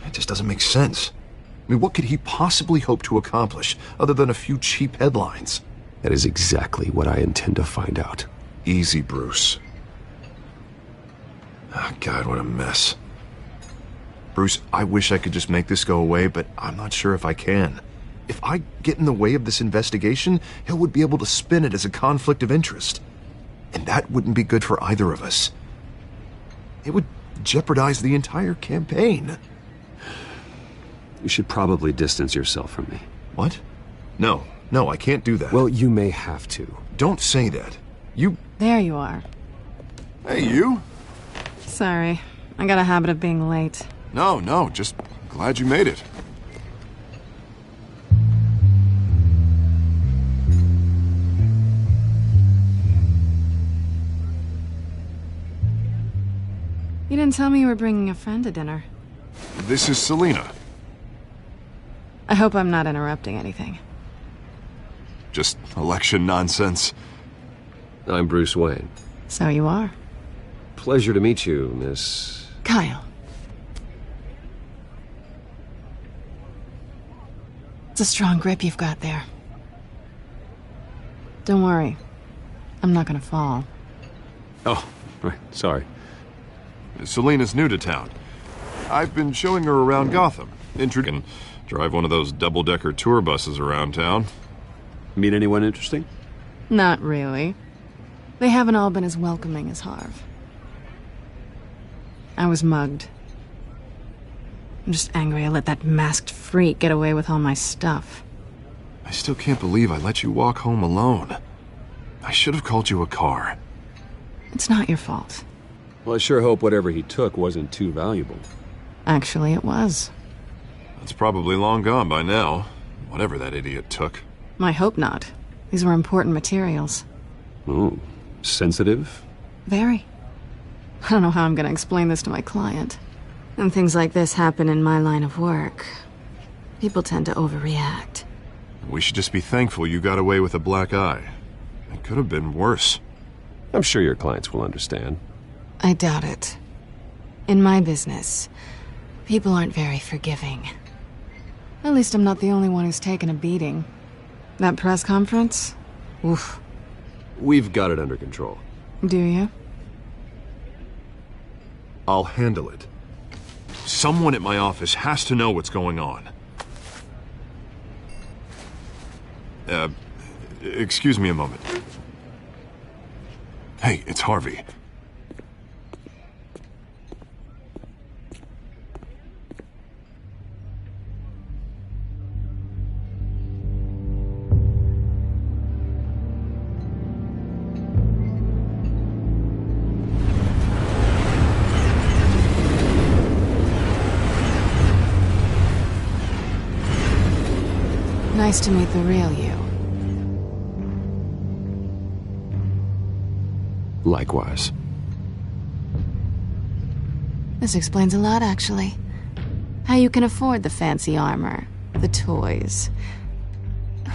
It just doesn't make sense. I mean, what could he possibly hope to accomplish other than a few cheap headlines? That is exactly what I intend to find out. Easy, Bruce. Oh, God, what a mess. Bruce, I wish I could just make this go away, but I'm not sure if I can. If I get in the way of this investigation, Hill would be able to spin it as a conflict of interest. And that wouldn't be good for either of us. It would jeopardize the entire campaign. You should probably distance yourself from me. What? No, I can't do that. Well, you may have to. Don't say that. You... There you are. Hey, you? Sorry. I got a habit of being late. No, just glad you made it. You didn't tell me you were bringing a friend to dinner. This is Selina. I hope I'm not interrupting anything. Just election nonsense. I'm Bruce Wayne. So you are. Pleasure to meet you, Miss... Kyle. It's a strong grip you've got there. Don't worry. I'm not gonna fall. Oh, right. Sorry. Selina's new to town. I've been showing her around Gotham. Can drive one of those double-decker tour buses around town. Meet anyone interesting? Not really. They haven't all been as welcoming as Harv. I was mugged. I'm just angry I let that masked freak get away with all my stuff. I still can't believe I let you walk home alone. I should have called you a car. It's not your fault. Well, I sure hope whatever he took wasn't too valuable. Actually, it was. It's probably long gone by now, whatever that idiot took. I hope not. These were important materials. Ooh, sensitive? Very. I don't know how I'm gonna explain this to my client. And things like this happen in my line of work. People tend to overreact. We should just be thankful you got away with a black eye. It could have been worse. I'm sure your clients will understand. I doubt it. In my business, people aren't very forgiving. At least I'm not the only one who's taken a beating. That press conference? Oof. We've got it under control. Do you? I'll handle it. Someone at my office has to know what's going on. Excuse me a moment. Hey, it's Harvey. Nice to meet the real you. Likewise. This explains a lot, actually. How you can afford the fancy armor, the toys.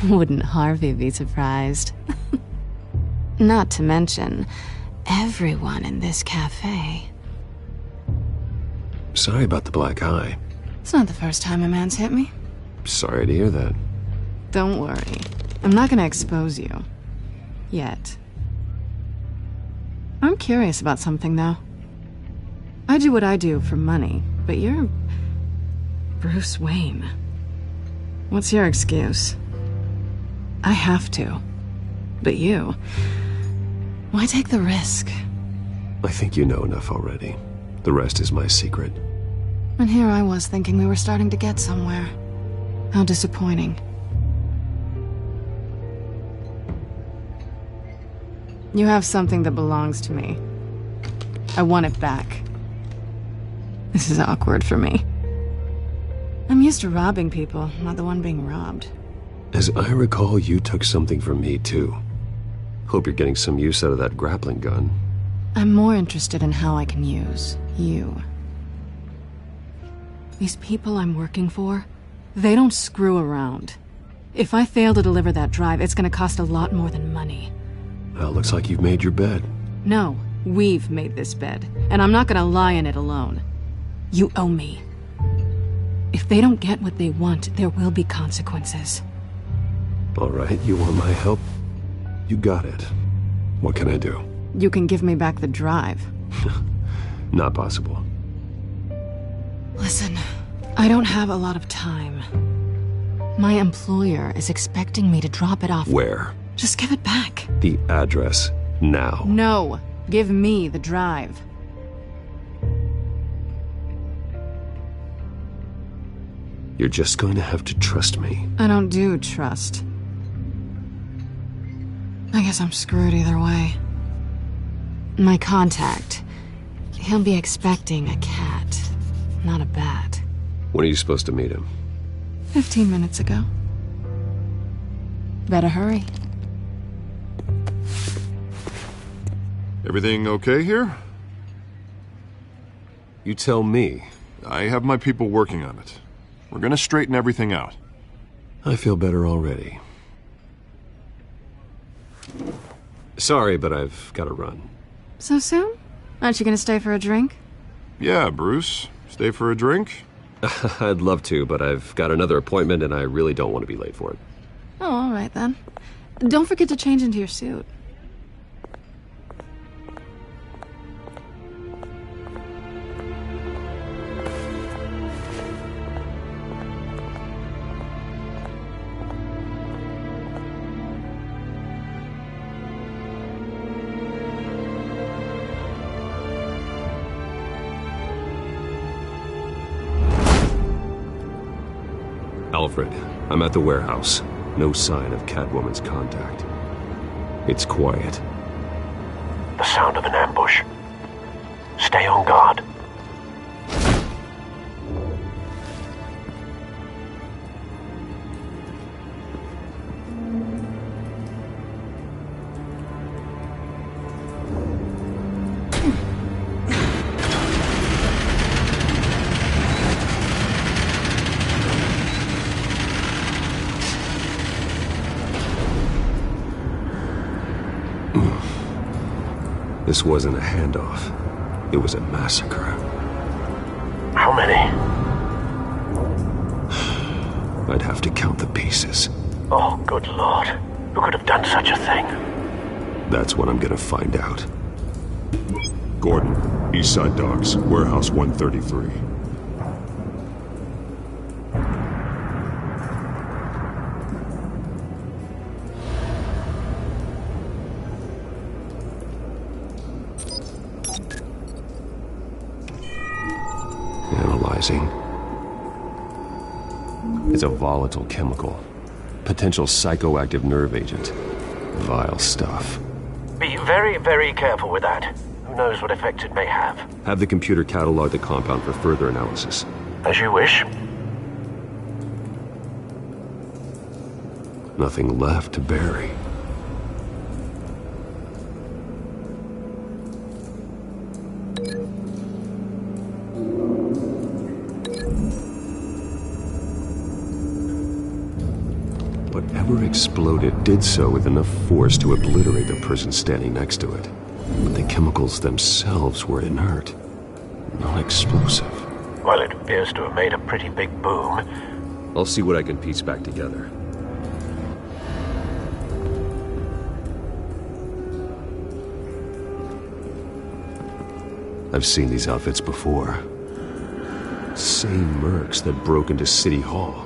Wouldn't Harvey be surprised? Not to mention, everyone in this cafe. Sorry about the black eye. It's not the first time a man's hit me. Sorry to hear that. Don't worry. I'm not gonna expose you. Yet. I'm curious about something, though. I do what I do for money, but you're... Bruce Wayne. What's your excuse? I have to. But you... Why take the risk? I think you know enough already. The rest is my secret. And here I was thinking we were starting to get somewhere. How disappointing. You have something that belongs to me. I want it back. This is awkward for me. I'm used to robbing people, not the one being robbed. As I recall, you took something from me, too. Hope you're getting some use out of that grappling gun. I'm more interested in how I can use you. These people I'm working for, they don't screw around. If I fail to deliver that drive, it's gonna cost a lot more than money. Well, looks like you've made your bed. No, we've made this bed, and I'm not gonna lie in it alone. You owe me. If they don't get what they want, there will be consequences. All right, you want my help? You got it. What can I do? You can give me back the drive. Not possible. Listen, I don't have a lot of time. My employer is expecting me to drop it off. Where? Just give it back. The address, now. No, give me the drive. You're just going to have to trust me. I don't do trust. I guess I'm screwed either way. My contact, he'll be expecting a cat, not a bat. When are you supposed to meet him? 15 minutes ago. Better hurry. Everything okay here? You tell me. I have my people working on it. We're gonna straighten everything out. I feel better already. Sorry, but I've got to run. So soon? Aren't you gonna stay for a drink? Yeah, Bruce. Stay for a drink? I'd love to, but I've got another appointment and I really don't want to be late for it. Oh, all right then. Don't forget to change into your suit. Alfred, I'm at the warehouse. No sign of Catwoman's contact. It's quiet. The sound of an ambush. Stay on guard. This wasn't a handoff. It was a massacre. How many? I'd have to count the pieces. Oh, good Lord. Who could have done such a thing? That's what I'm gonna find out. Gordon, Eastside Docks, Warehouse 133. Analyzing. It's a volatile chemical. Potential psychoactive nerve agent. Vile stuff. Be very, very careful with that. Who knows what effects it may have. Have the computer catalog the compound for further analysis. As you wish. Nothing left to bury. Whatever exploded did so with enough force to obliterate the person standing next to it. But the chemicals themselves were inert, non-explosive. Well, it appears to have made a pretty big boom. I'll see what I can piece back together. I've seen these outfits before. Same mercs that broke into City Hall.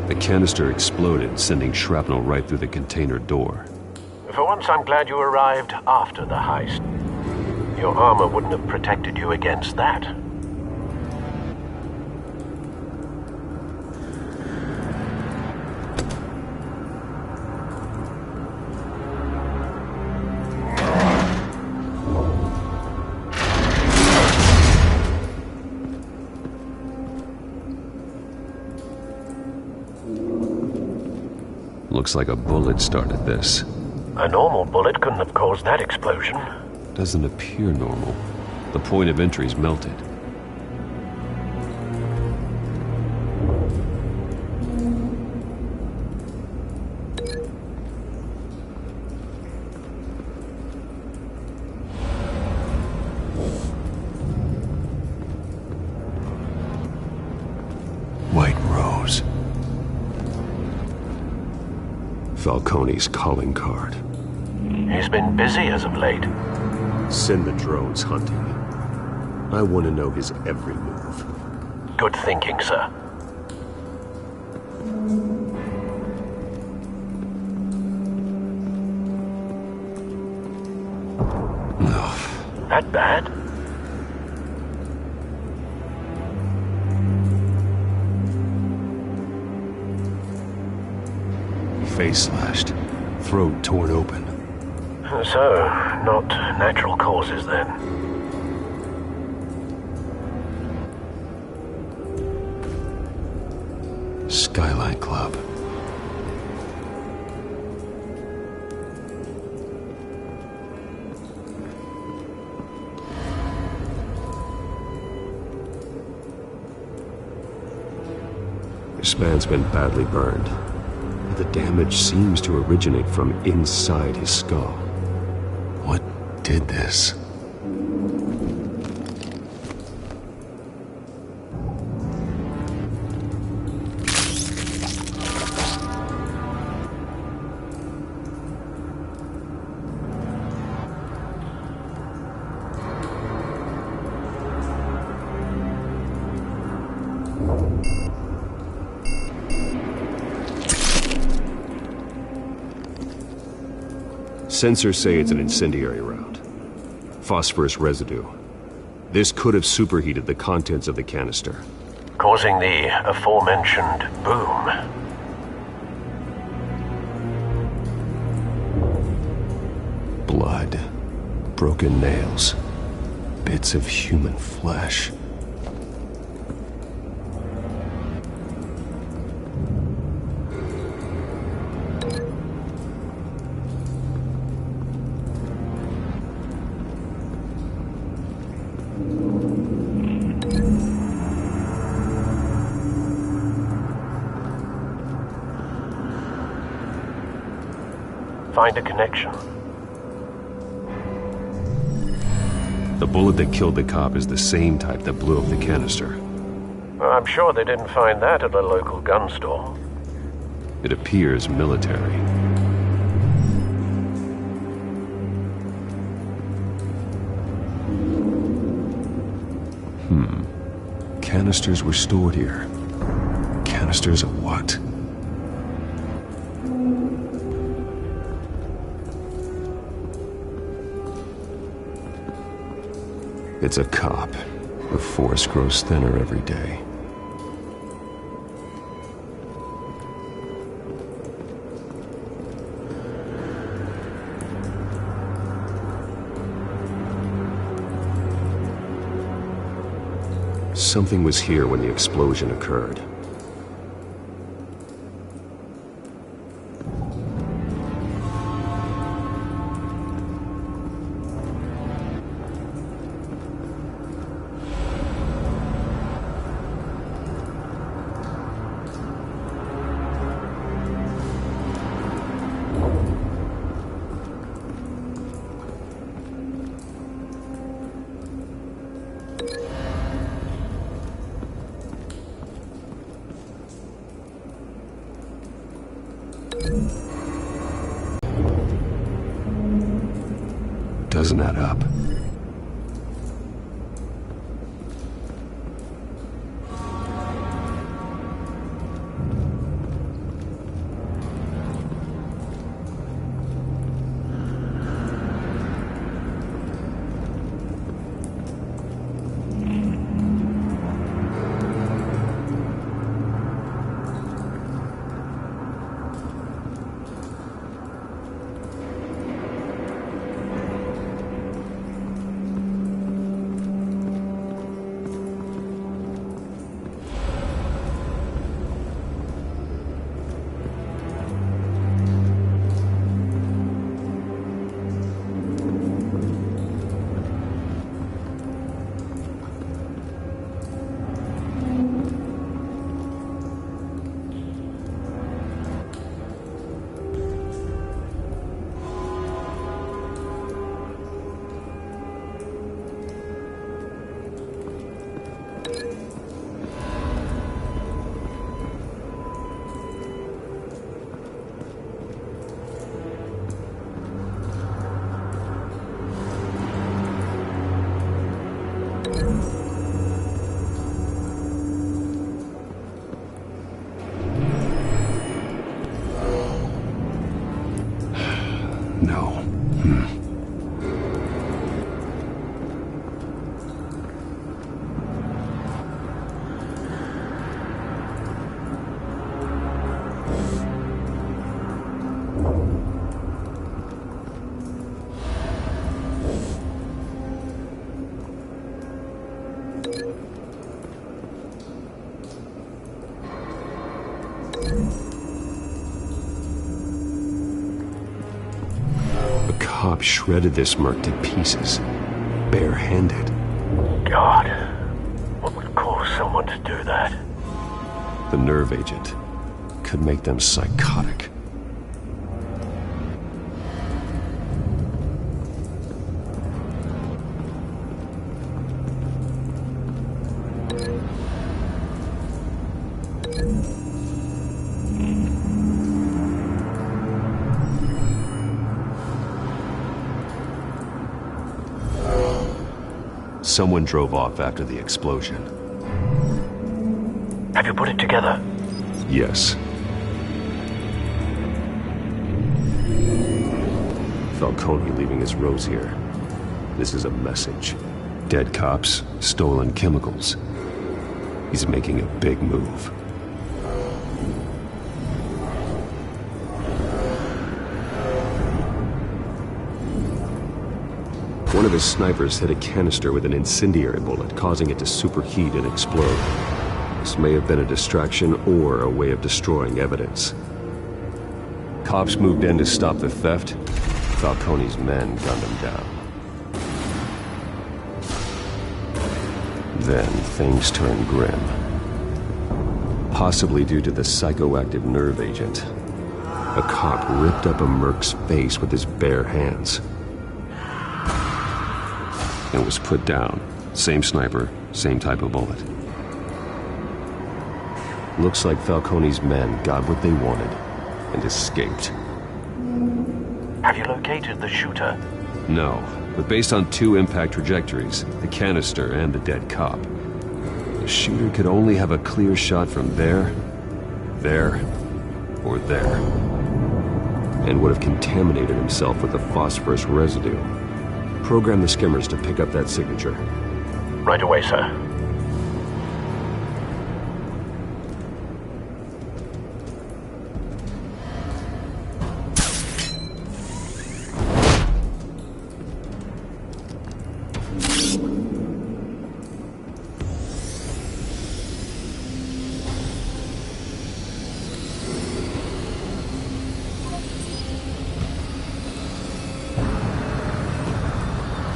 The canister exploded, sending shrapnel right through the container door. For once, I'm glad you arrived after the heist. Your armor wouldn't have protected you against that. Looks like a bullet started this. A normal bullet couldn't have caused that explosion. Doesn't appear normal. The point of entry's melted. White Rose. Falcone's calling card. He's been busy as of late. Send the drones hunting. I want to know his every move. Good thinking, sir. That bad? Face slashed. Throat torn open. So, not natural causes then. Skyline Club. This man's been badly burned. The damage seems to originate from inside his skull. What did this? Sensors say it's an incendiary round. Phosphorus residue. This could have superheated the contents of the canister, causing the aforementioned boom. Blood. Broken nails. Bits of human flesh. Find a connection. The bullet that killed the cop is the same type that blew up the canister. I'm sure they didn't find that at a local gun store. It appears military. Canisters were stored here. Canisters of what? It's a cop. The force grows thinner every day. Something was here when the explosion occurred. Doesn't add up. A cop shredded this merc to pieces, barehanded. God, what would cause someone to do that? The nerve agent could make them psychotic. Someone drove off after the explosion. Have you put it together? Yes. Falcone leaving his rose here. This is a message. Dead cops, stolen chemicals. He's making a big move. One of his snipers hit a canister with an incendiary bullet, causing it to superheat and explode. This may have been a distraction or a way of destroying evidence. Cops moved in to stop the theft. Falcone's men gunned him down. Then things turned grim. Possibly due to the psychoactive nerve agent. A cop ripped up a merc's face with his bare hands. And was put down. Same sniper, same type of bullet. Looks like Falcone's men got what they wanted and escaped. Have you located the shooter? No, but based on two impact trajectories, the canister and the dead cop, the shooter could only have a clear shot from there, or there, and would have contaminated himself with the phosphorus residue. Program the skimmers to pick up that signature. Right away, sir.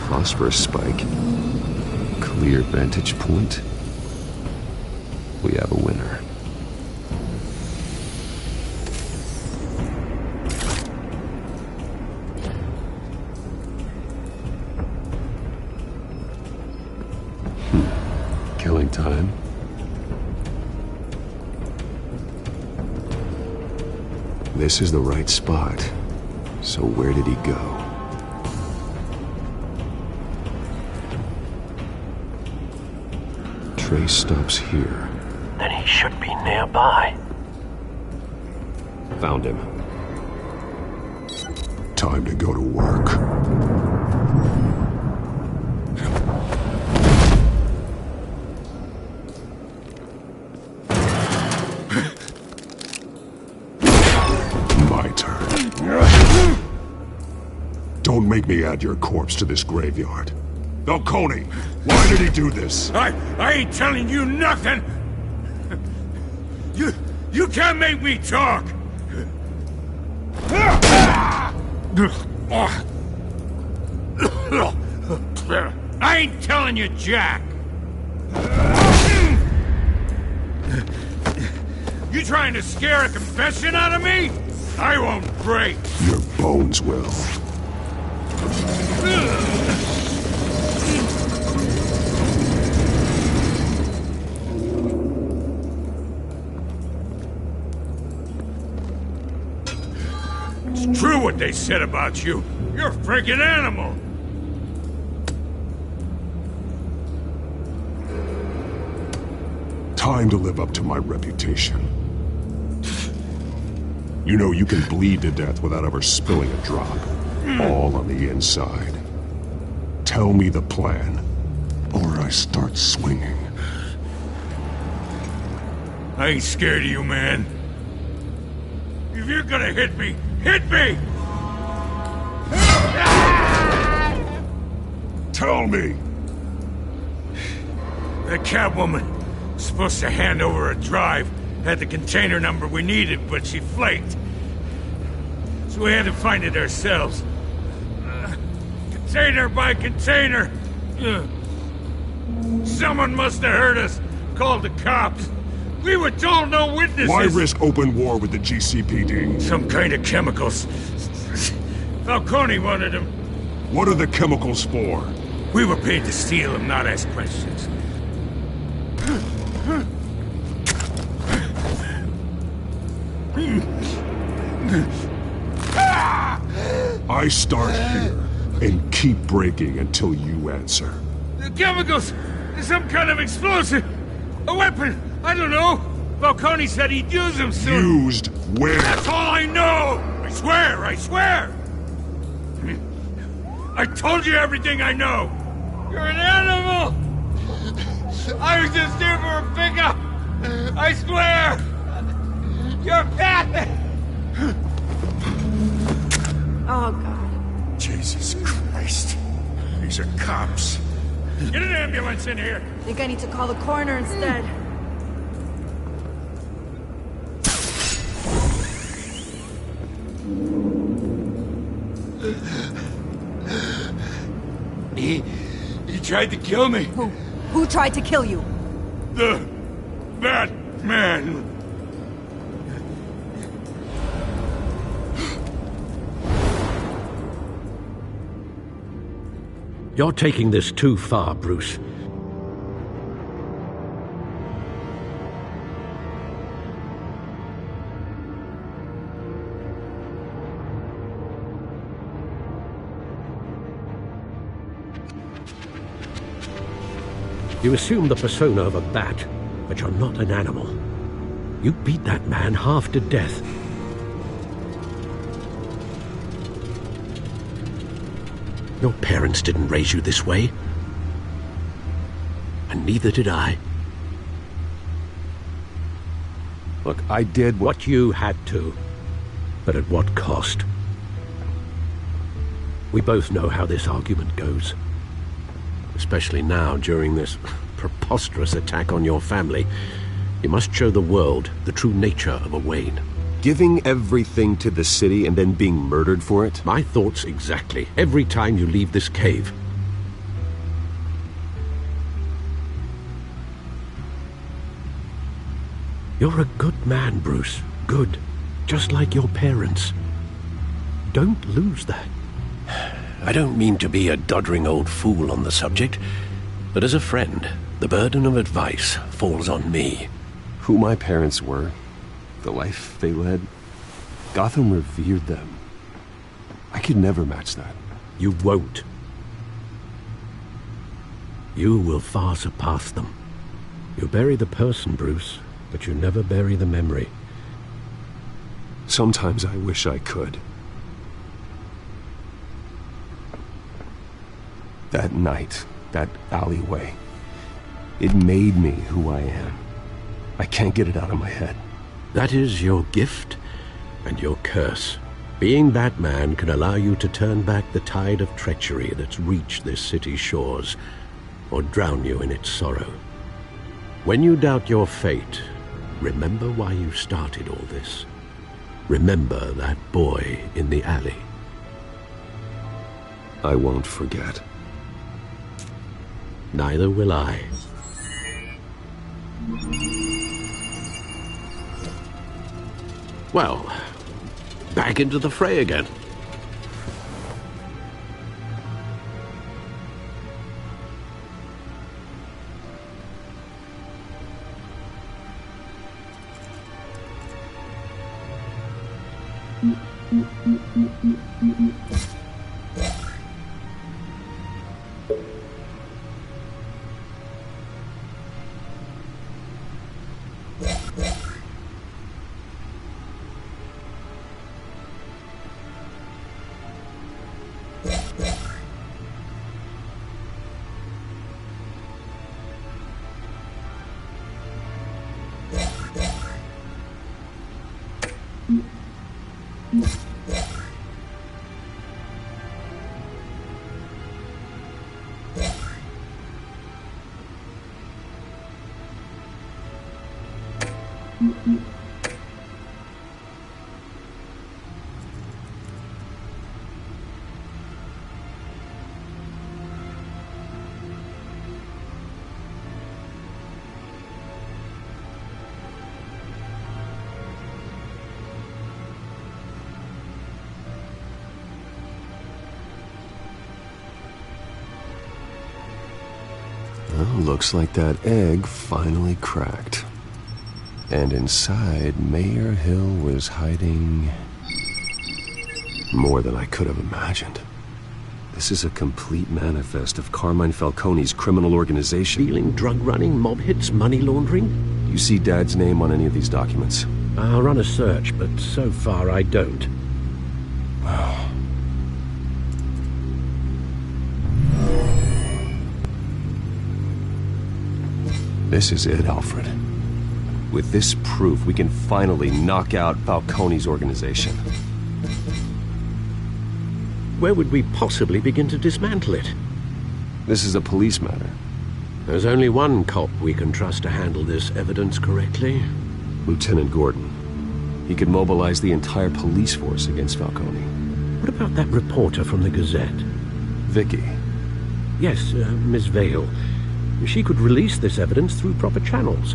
Phosphorus spike. Clear vantage point. We have a winner. Killing time. This is the right spot. So where did he go? Trace stops here. Then he should be nearby. Found him. Time to go to work. My turn. Don't make me add your corpse to this graveyard. Falcone, why did he do this? I ain't telling you nothing! You can't make me talk! I ain't telling you jack! You trying to scare a confession out of me? I won't break! Your bones will. It's true what they said about you. You're a freaking animal. Time to live up to my reputation. You know you can bleed to death without ever spilling a drop. All on the inside. Tell me the plan, or I start swinging. I ain't scared of you, man. If you're gonna hit me, hit me! Tell me! That Catwoman was supposed to hand over a drive, had the container number we needed, but she flaked. So we had to find it ourselves. Container by container. Someone must have heard us, called the cops. We were told no witnesses. Why risk open war with the GCPD? Some kind of chemicals. Falcone wanted them. What are the chemicals for? We were paid to steal them, not ask questions. I start here and keep breaking until you answer. The chemicals! Some kind of explosive! A weapon! I don't know! Falcone said he'd use them soon! Used where? That's all I know! I swear! I swear! I told you everything I know! You're an animal! I was just here for a pickup! I swear! You're pathetic! Oh, God. Jesus Christ. These are cops. Get an ambulance in here! I think I need to call the coroner instead. He tried to kill me. Who tried to kill you? The Batman. You're taking this too far, Bruce. You assume the persona of a bat, but you're not an animal. You beat that man half to death. Your parents didn't raise you this way. And neither did I. Look, I did what you had to, but at what cost? We both know how this argument goes. Especially now, during this preposterous attack on your family. You must show the world the true nature of a Wayne. Giving everything to the city and then being murdered for it? My thoughts exactly. Every time you leave this cave. You're a good man, Bruce. Good. Just like your parents. Don't lose that. I don't mean to be a doddering old fool on the subject, but as a friend, the burden of advice falls on me. Who my parents were, the life they led, Gotham revered them. I could never match that. You won't. You will far surpass them. You bury the person, Bruce, but you never bury the memory. Sometimes I wish I could. That night, that alleyway, it made me who I am. I can't get it out of my head. That is your gift and your curse. Being Batman can allow you to turn back the tide of treachery that's reached this city's shores, or drown you in its sorrow. When you doubt your fate, remember why you started all this. Remember that boy in the alley. I won't forget. Neither will I. Well, back into the fray again. Well, looks like that egg finally cracked. And inside, Mayor Hill was hiding more than I could have imagined. This is a complete manifest of Carmine Falcone's criminal organization. Dealing, drug running, mob hits, money laundering? You see Dad's name on any of these documents? I'll run a search, but so far I don't. Wow. This is it, Alfred. With this proof, we can finally knock out Falcone's organization. Where would we possibly begin to dismantle it? This is a police matter. There's only one cop we can trust to handle this evidence correctly. Lieutenant Gordon. He could mobilize the entire police force against Falcone. What about that reporter from the Gazette? Vicky. Yes, Miss Vale. She could release this evidence through proper channels.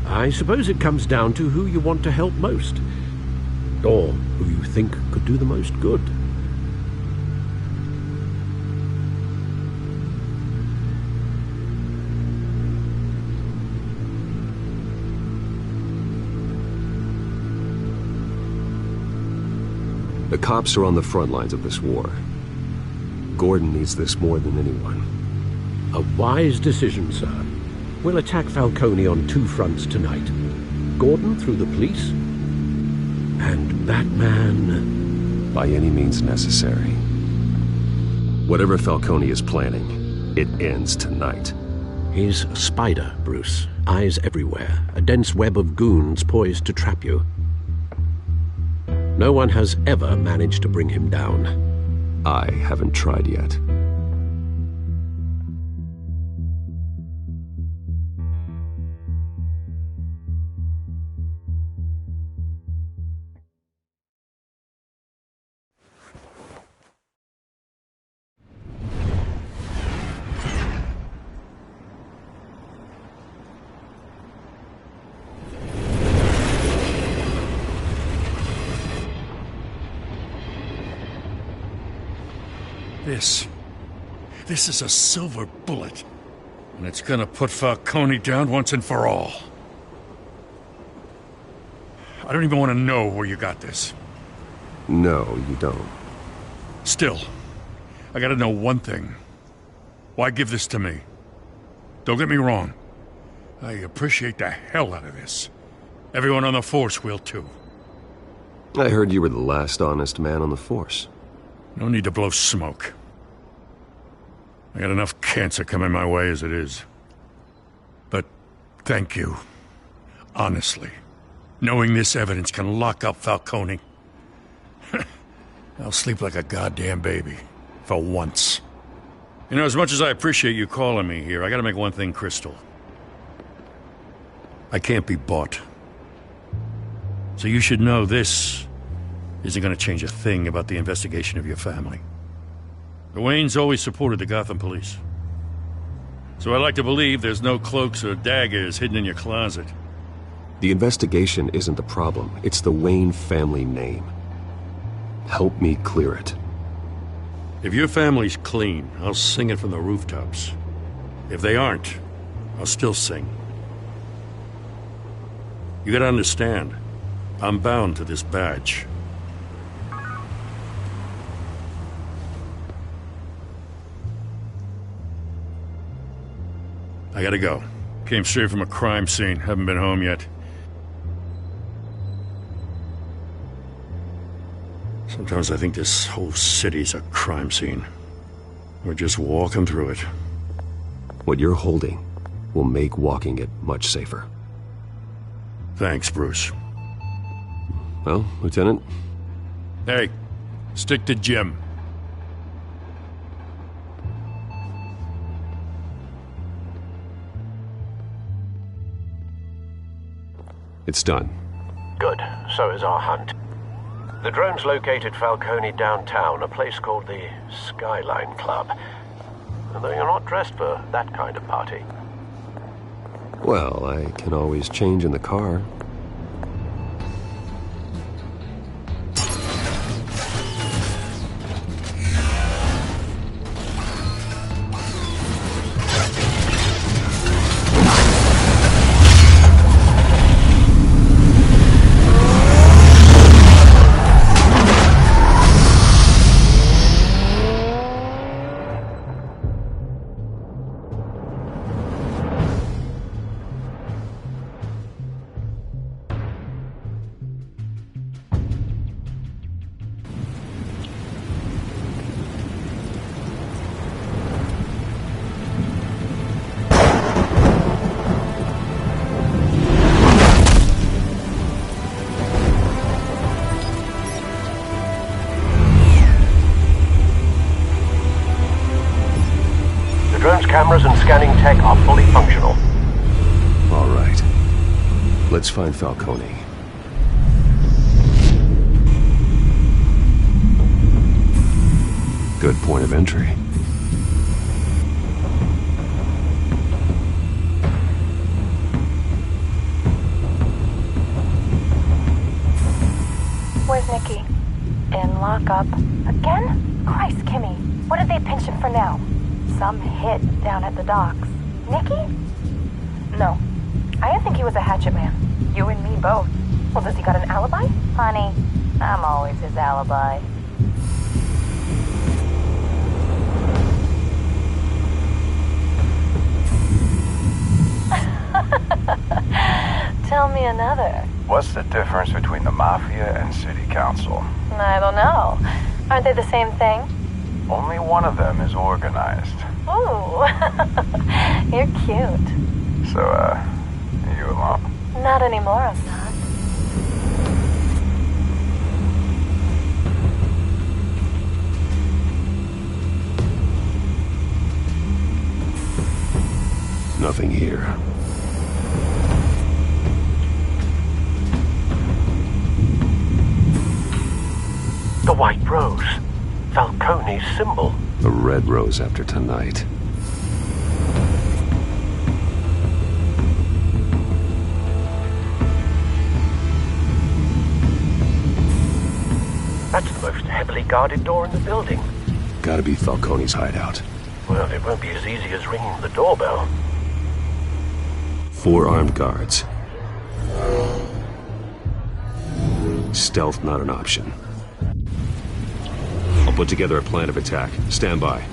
I suppose it comes down to who you want to help most. Or who you think could do the most good. The cops are on the front lines of this war. Gordon needs this more than anyone. A wise decision, sir. We'll attack Falcone on two fronts tonight. Gordon through the police, and Batman... by any means necessary. Whatever Falcone is planning, it ends tonight. He's a spider, Bruce. Eyes everywhere. A dense web of goons poised to trap you. No one has ever managed to bring him down. I haven't tried yet. This is a silver bullet. And it's gonna put Falcone down once and for all. I don't even want to know where you got this. No, you don't. Still, I gotta know one thing. Why give this to me? Don't get me wrong. I appreciate the hell out of this. Everyone on the force will too. I heard you were the last honest man on the force. No need to blow smoke. I got enough cancer coming my way as it is. But thank you. Honestly. Knowing this evidence can lock up Falcone. I'll sleep like a goddamn baby. For once. You know, as much as I appreciate you calling me here, I gotta make one thing crystal. I can't be bought. So you should know this isn't gonna change a thing about the investigation of your family. The Waynes always supported the Gotham police. So I like to believe there's no cloaks or daggers hidden in your closet. The investigation isn't the problem. It's the Wayne family name. Help me clear it. If your family's clean, I'll sing it from the rooftops. If they aren't, I'll still sing. You gotta understand, I'm bound to this badge. I gotta go. Came straight from a crime scene. Haven't been home yet. Sometimes I think this whole city's a crime scene. We're just walking through it. What you're holding will make walking it much safer. Thanks, Bruce. Well, Lieutenant? Hey, stick to Jim. It's done. Good. So is our hunt. The drones located Falcone downtown, a place called the Skyline Club. Although you're not dressed for that kind of party. Well, I can always change in the car. Drone's cameras and scanning tech are fully functional. All right. Let's find Falcone. Good point of entry. Where's Nicky? In lockup. Again? Christ, Kimmy. What did they pinch him for now? Some hit down at the docks. Nicky? No. I didn't think he was a hatchet man. You and me both. Well, does he got an alibi? Honey, I'm always his alibi. Tell me another. What's the difference between the Mafia and City Council? I don't know. Aren't they the same thing? Only one of them is organized. Ooh, you're cute. So, are you alone? Not anymore, I'm not. Nothing here. The White Rose. Falcone's symbol. The red rose after tonight. That's the most heavily guarded door in the building. Gotta be Falcone's hideout. Well, it won't be as easy as ringing the doorbell. 4 armed guards. Stealth not an option. I'll put together a plan of attack. Stand by.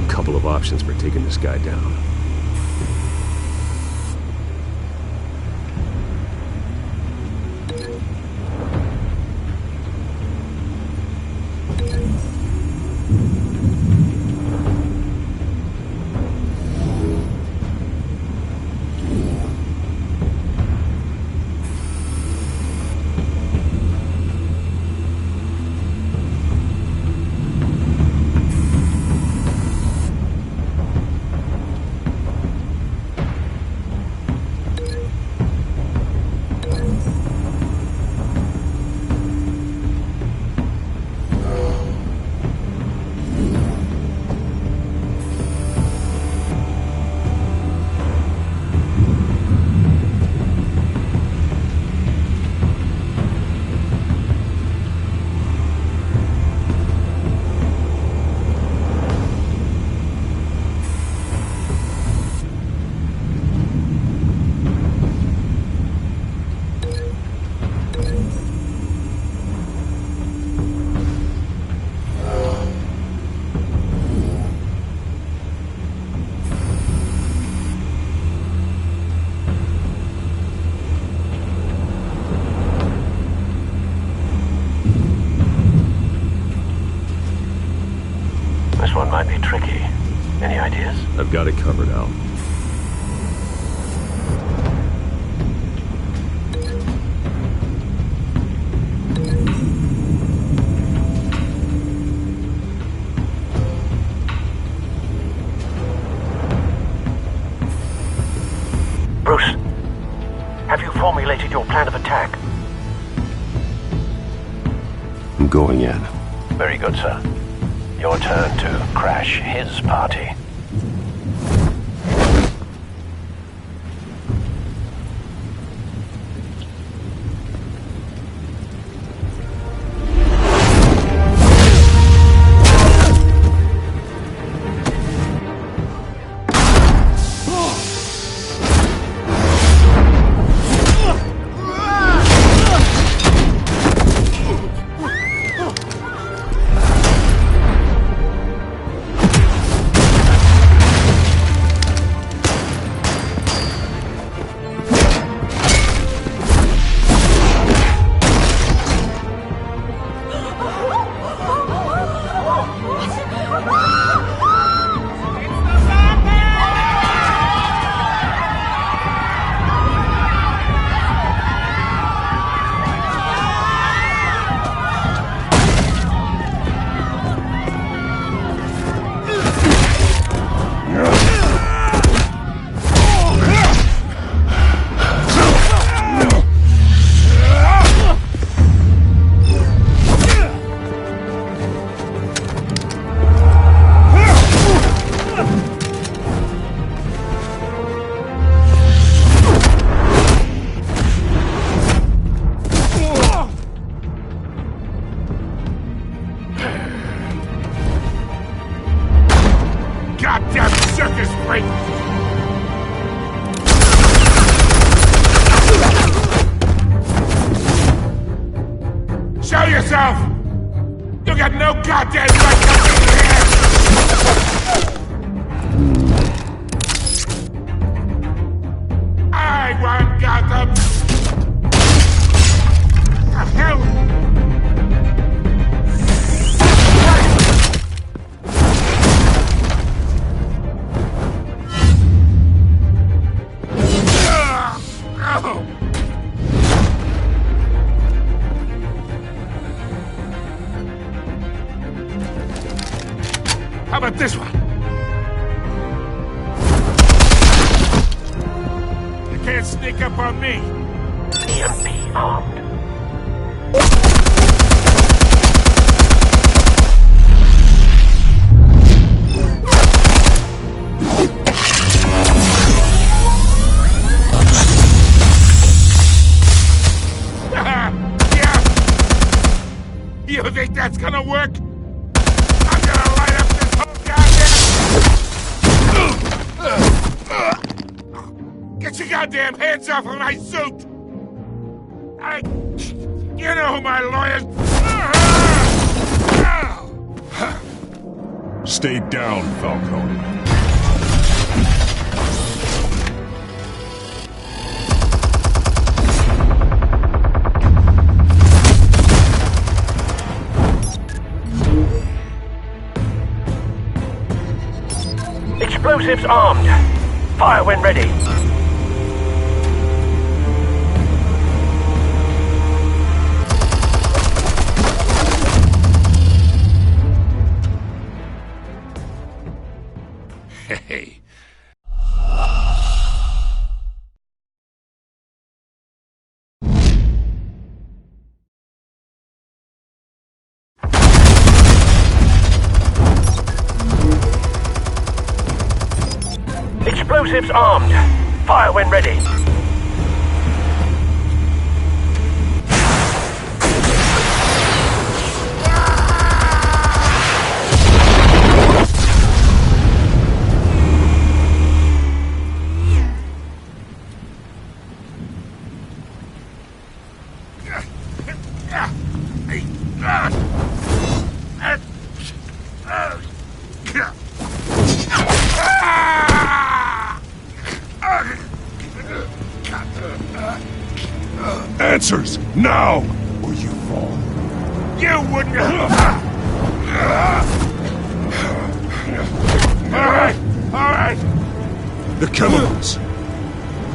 Couple of options for taking this guy down. formulated your plan of attack? I'm going in. Very good, sir. Your turn to crash his party. Goddamn circus freak! Show yourself! You got no goddamn right coming here! I want Gotham! The hell? How about this one? You can't sneak up on me. EMP armed. Yeah. You think that's gonna work? I'm gonna light up this whole goddamn... Get your goddamn hands off of my suit! You know who my lawyers... Stay down, Falcone. Explosives armed. Fire when ready. Hey. Explosives armed. Fire when ready. Answers, now, or you fall. You wouldn't... All right. The chemicals.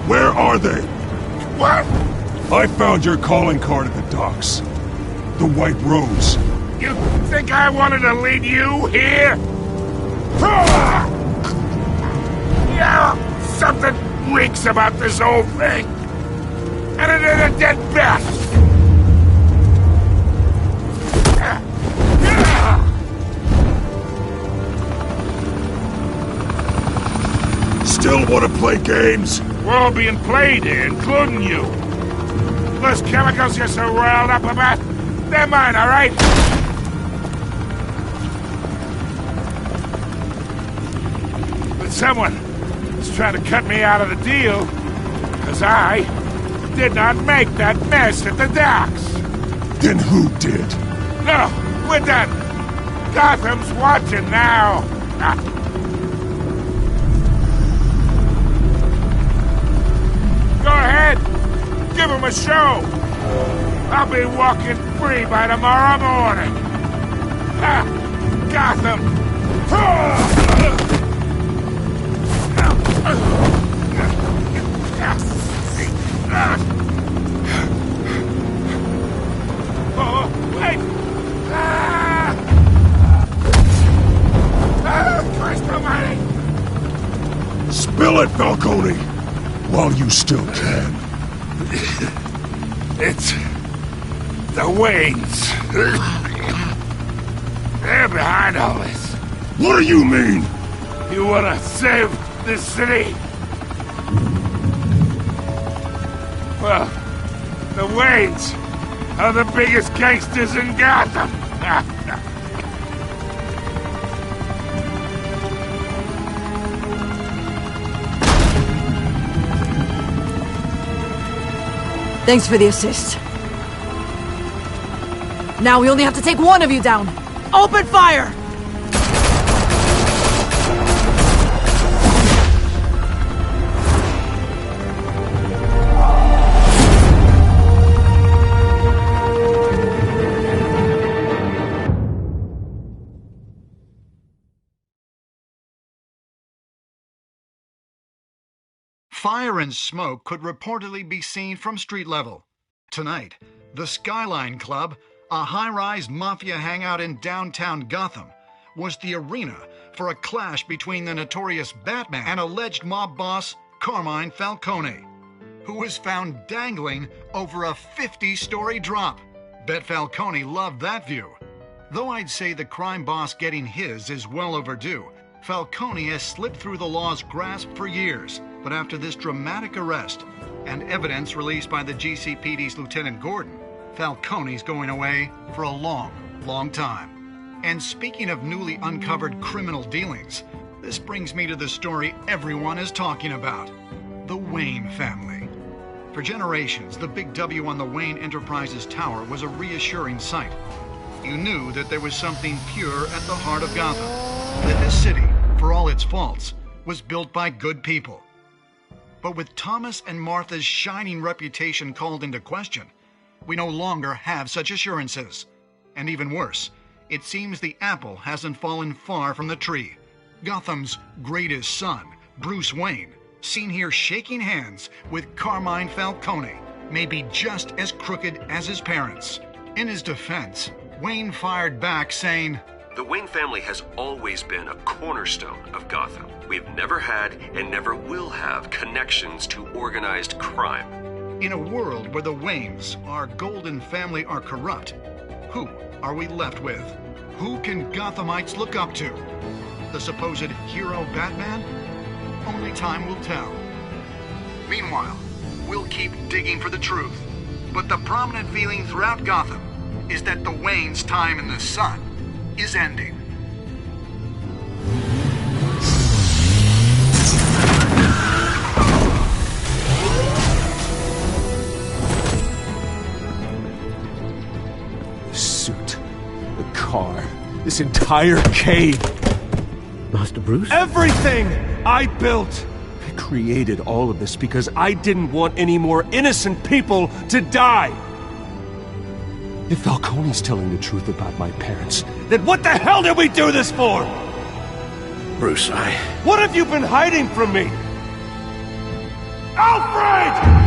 Where are they? What? I found your calling card at the docks. The White Rose. You think I wanted to lead you here? Yeah, something reeks about this whole thing. And another dead bat! Still want to play games? We're all being played here, including you. Those chemicals you're so riled up about, they're mine, all right? But someone is trying to cut me out of the deal, because I did not make that mess at the docks. Then who did? No, we're done. Gotham's watching now. Go ahead. Give him a show. I'll be walking free by tomorrow morning. Gotham. Oh, wait. Christ almighty. Spill it, Falcone! While you still can. It's the Waynes. They're behind all this. What do you mean? You wanna save this city? Well, the Waynes are the biggest gangsters in Gotham. Thanks for the assist. Now we only have to take one of you down. Open fire! Fire and smoke could reportedly be seen from street level. Tonight, the Skyline Club, a high-rise mafia hangout in downtown Gotham, was the arena for a clash between the notorious Batman and alleged mob boss Carmine Falcone, who was found dangling over a 50-story drop. Bet Falcone loved that view. Though I'd say the crime boss getting his is well overdue, Falcone has slipped through the law's grasp for years. But after this dramatic arrest and evidence released by the GCPD's Lieutenant Gordon, Falcone's going away for a long, long time. And speaking of newly uncovered criminal dealings, this brings me to the story everyone is talking about: the Wayne family. For generations, the big W on the Wayne Enterprises Tower was a reassuring sight. You knew that there was something pure at the heart of Gotham, that this city, for all its faults, was built by good people. But with Thomas and Martha's shining reputation called into question, we no longer have such assurances. And even worse, it seems the apple hasn't fallen far from the tree. Gotham's greatest son, Bruce Wayne, seen here shaking hands with Carmine Falcone, may be just as crooked as his parents. In his defense, Wayne fired back saying, "The Wayne family has always been a cornerstone of Gotham. We've never had and never will have connections to organized crime." In a world where the Waynes, our golden family, are corrupt, who are we left with? Who can Gothamites look up to? The supposed hero Batman? Only time will tell. Meanwhile, we'll keep digging for the truth. But the prominent feeling throughout Gotham is that the Waynes' time in the sun is ending. The suit, the car, this entire cave. Master Bruce? Everything I built! I created all of this because I didn't want any more innocent people to die! If Falcone's telling the truth about my parents, then what the hell did we do this for? Bruce, What have you been hiding from me? Alfred!